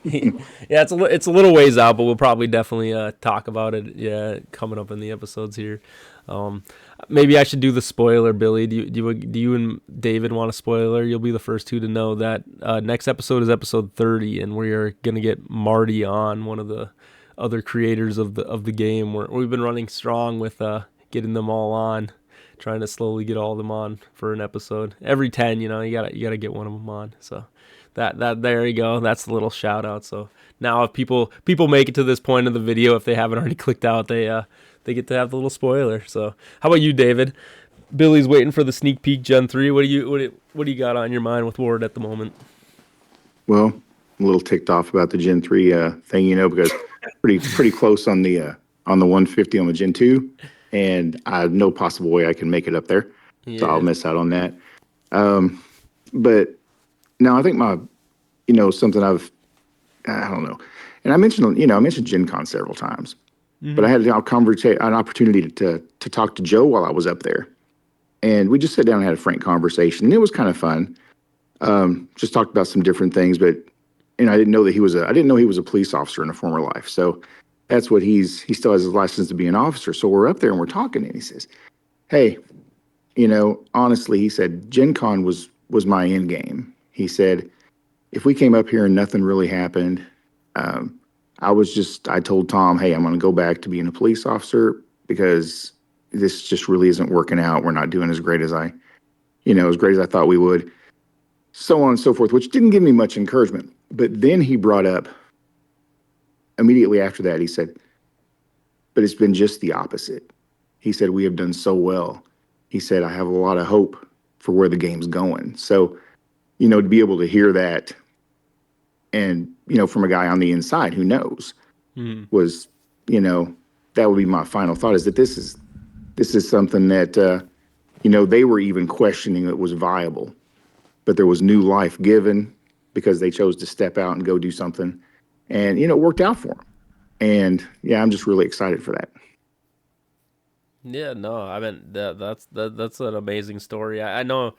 Yeah, it's a little ways out, but we'll probably definitely talk about it. Yeah, coming up in the episodes here. Maybe I should do the spoiler, Billy. Do you and David want a spoiler? You'll be the first two to know that next episode is episode 30, and we are gonna get Marty on, one of the other creators of the game. We've been running strong with getting them all on, trying to slowly get all of them on for an episode. Every 10, you gotta get one of them on. So that there you go. That's the little shout out. So now if people make it to this point of the video, if they haven't already clicked out, they get to have the little spoiler. So how about you, David? Billy's waiting for the sneak peek Gen 3. What do you got on your mind with Ward at the moment? Well, I'm a little ticked off about the Gen 3 thing, because pretty close on the 150 on the Gen 2, and I have no possible way I can make it up there. Yeah. So I'll miss out on that. But no, I think something I don't know. And I mentioned Gen Con several times, but I had an opportunity to talk to Joe while I was up there. And we just sat down and had a frank conversation, and it was kind of fun. Just talked about some different things, and I didn't know he was a police officer in a former life. So that's what he still has his license to be an officer. So we're up there and we're talking, and he says, "Hey, honestly," he said, "Gen Con was my end game." He said, "If we came up here and nothing really happened, I told Tom, hey, I'm going to go back to being a police officer because this just really isn't working out. We're not doing as great as I thought we would." So on and so forth, which didn't give me much encouragement. But then he brought up, immediately after that, he said, "But it's been just the opposite." He said, "We have done so well." He said, "I have a lot of hope for where the game's going." So, to be able to hear that, and, from a guy on the inside who knows, was, that would be my final thought, is that this is something that, they were even questioning that was viable, but there was new life given because they chose to step out and go do something, and, it worked out for them. And yeah, I'm just really excited for that. Yeah, no, I mean that's an amazing story. I know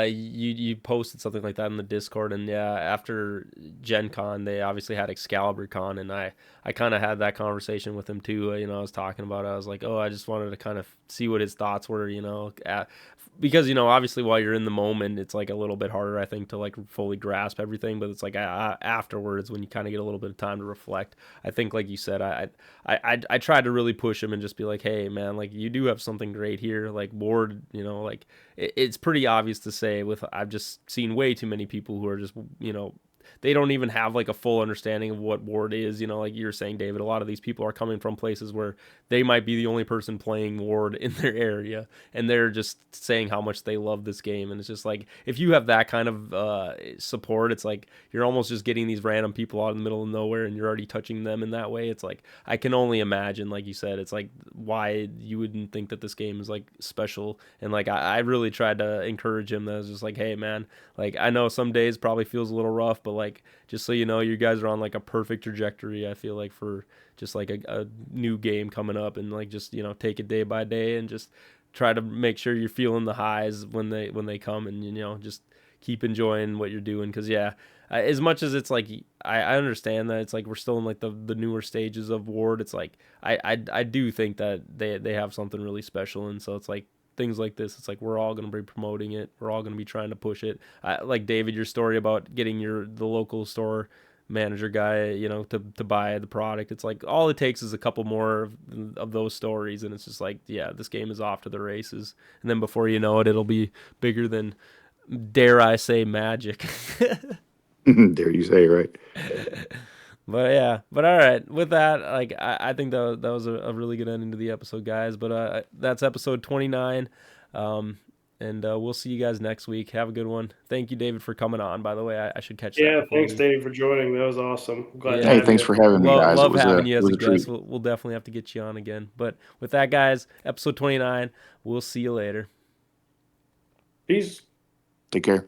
you posted something like that in the Discord, and yeah, after Gen Con, they obviously had Excalibur Con, and I kind of had that conversation with him too. I was talking about it. I was like, oh, I just wanted to kind of see what his thoughts were, because obviously while you're in the moment, it's like a little bit harder, I think, to like fully grasp everything. But it's like afterwards, when you kind of get a little bit of time to reflect, I think, like you said, I tried to really push him and just be like, hey man, like you do have something great here, like Ward, like it's pretty obvious to say, I've just seen way too many people who are just they don't even have like a full understanding of what Ward is. Like you were saying, David, a lot of these people are coming from places where they might be the only person playing Ward in their area, and they're just saying how much they love this game. And it's just like, if you have that kind of support, it's like you're almost just getting these random people out in the middle of nowhere, and you're already touching them in that way. It's like, I can only imagine, like you said, it's like why you wouldn't think that this game is like special. And like I really tried to encourage him. That I was just like, hey man, like I know some days probably feels a little rough, but like, just so you know, you guys are on like a perfect trajectory, I feel like, for just like a new game coming up, and like just take it day by day, and just try to make sure you're feeling the highs when they come, and just keep enjoying what you're doing. Because yeah, as much as it's like I understand that it's like we're still in like the newer stages of Ward, it's like I do think that they have something really special. And so it's like things like this, it's like we're all going to be promoting it, we're all going to be trying to push it. Like David, your story about getting the local store manager guy to buy the product, it's like all it takes is a couple more of those stories, and it's just like, yeah, this game is off to the races. And then before you know it, it'll be bigger than dare I say, magic. Dare you say, right? But yeah, but all right. With that, like I think that was a really good ending to the episode, guys. But that's episode 29, and we'll see you guys next week. Have a good one. Thank you, David, for coming on. By the way, I should catch that Yeah, before we thanks, leave. Dave, for joining. That was awesome. Glad to Yeah, Hey, have thanks you. for having me, guys. love having you It as was a a treat. guest. We'll definitely have to get you on again. But with that, guys, episode 29. We'll see you later. Peace. Take care.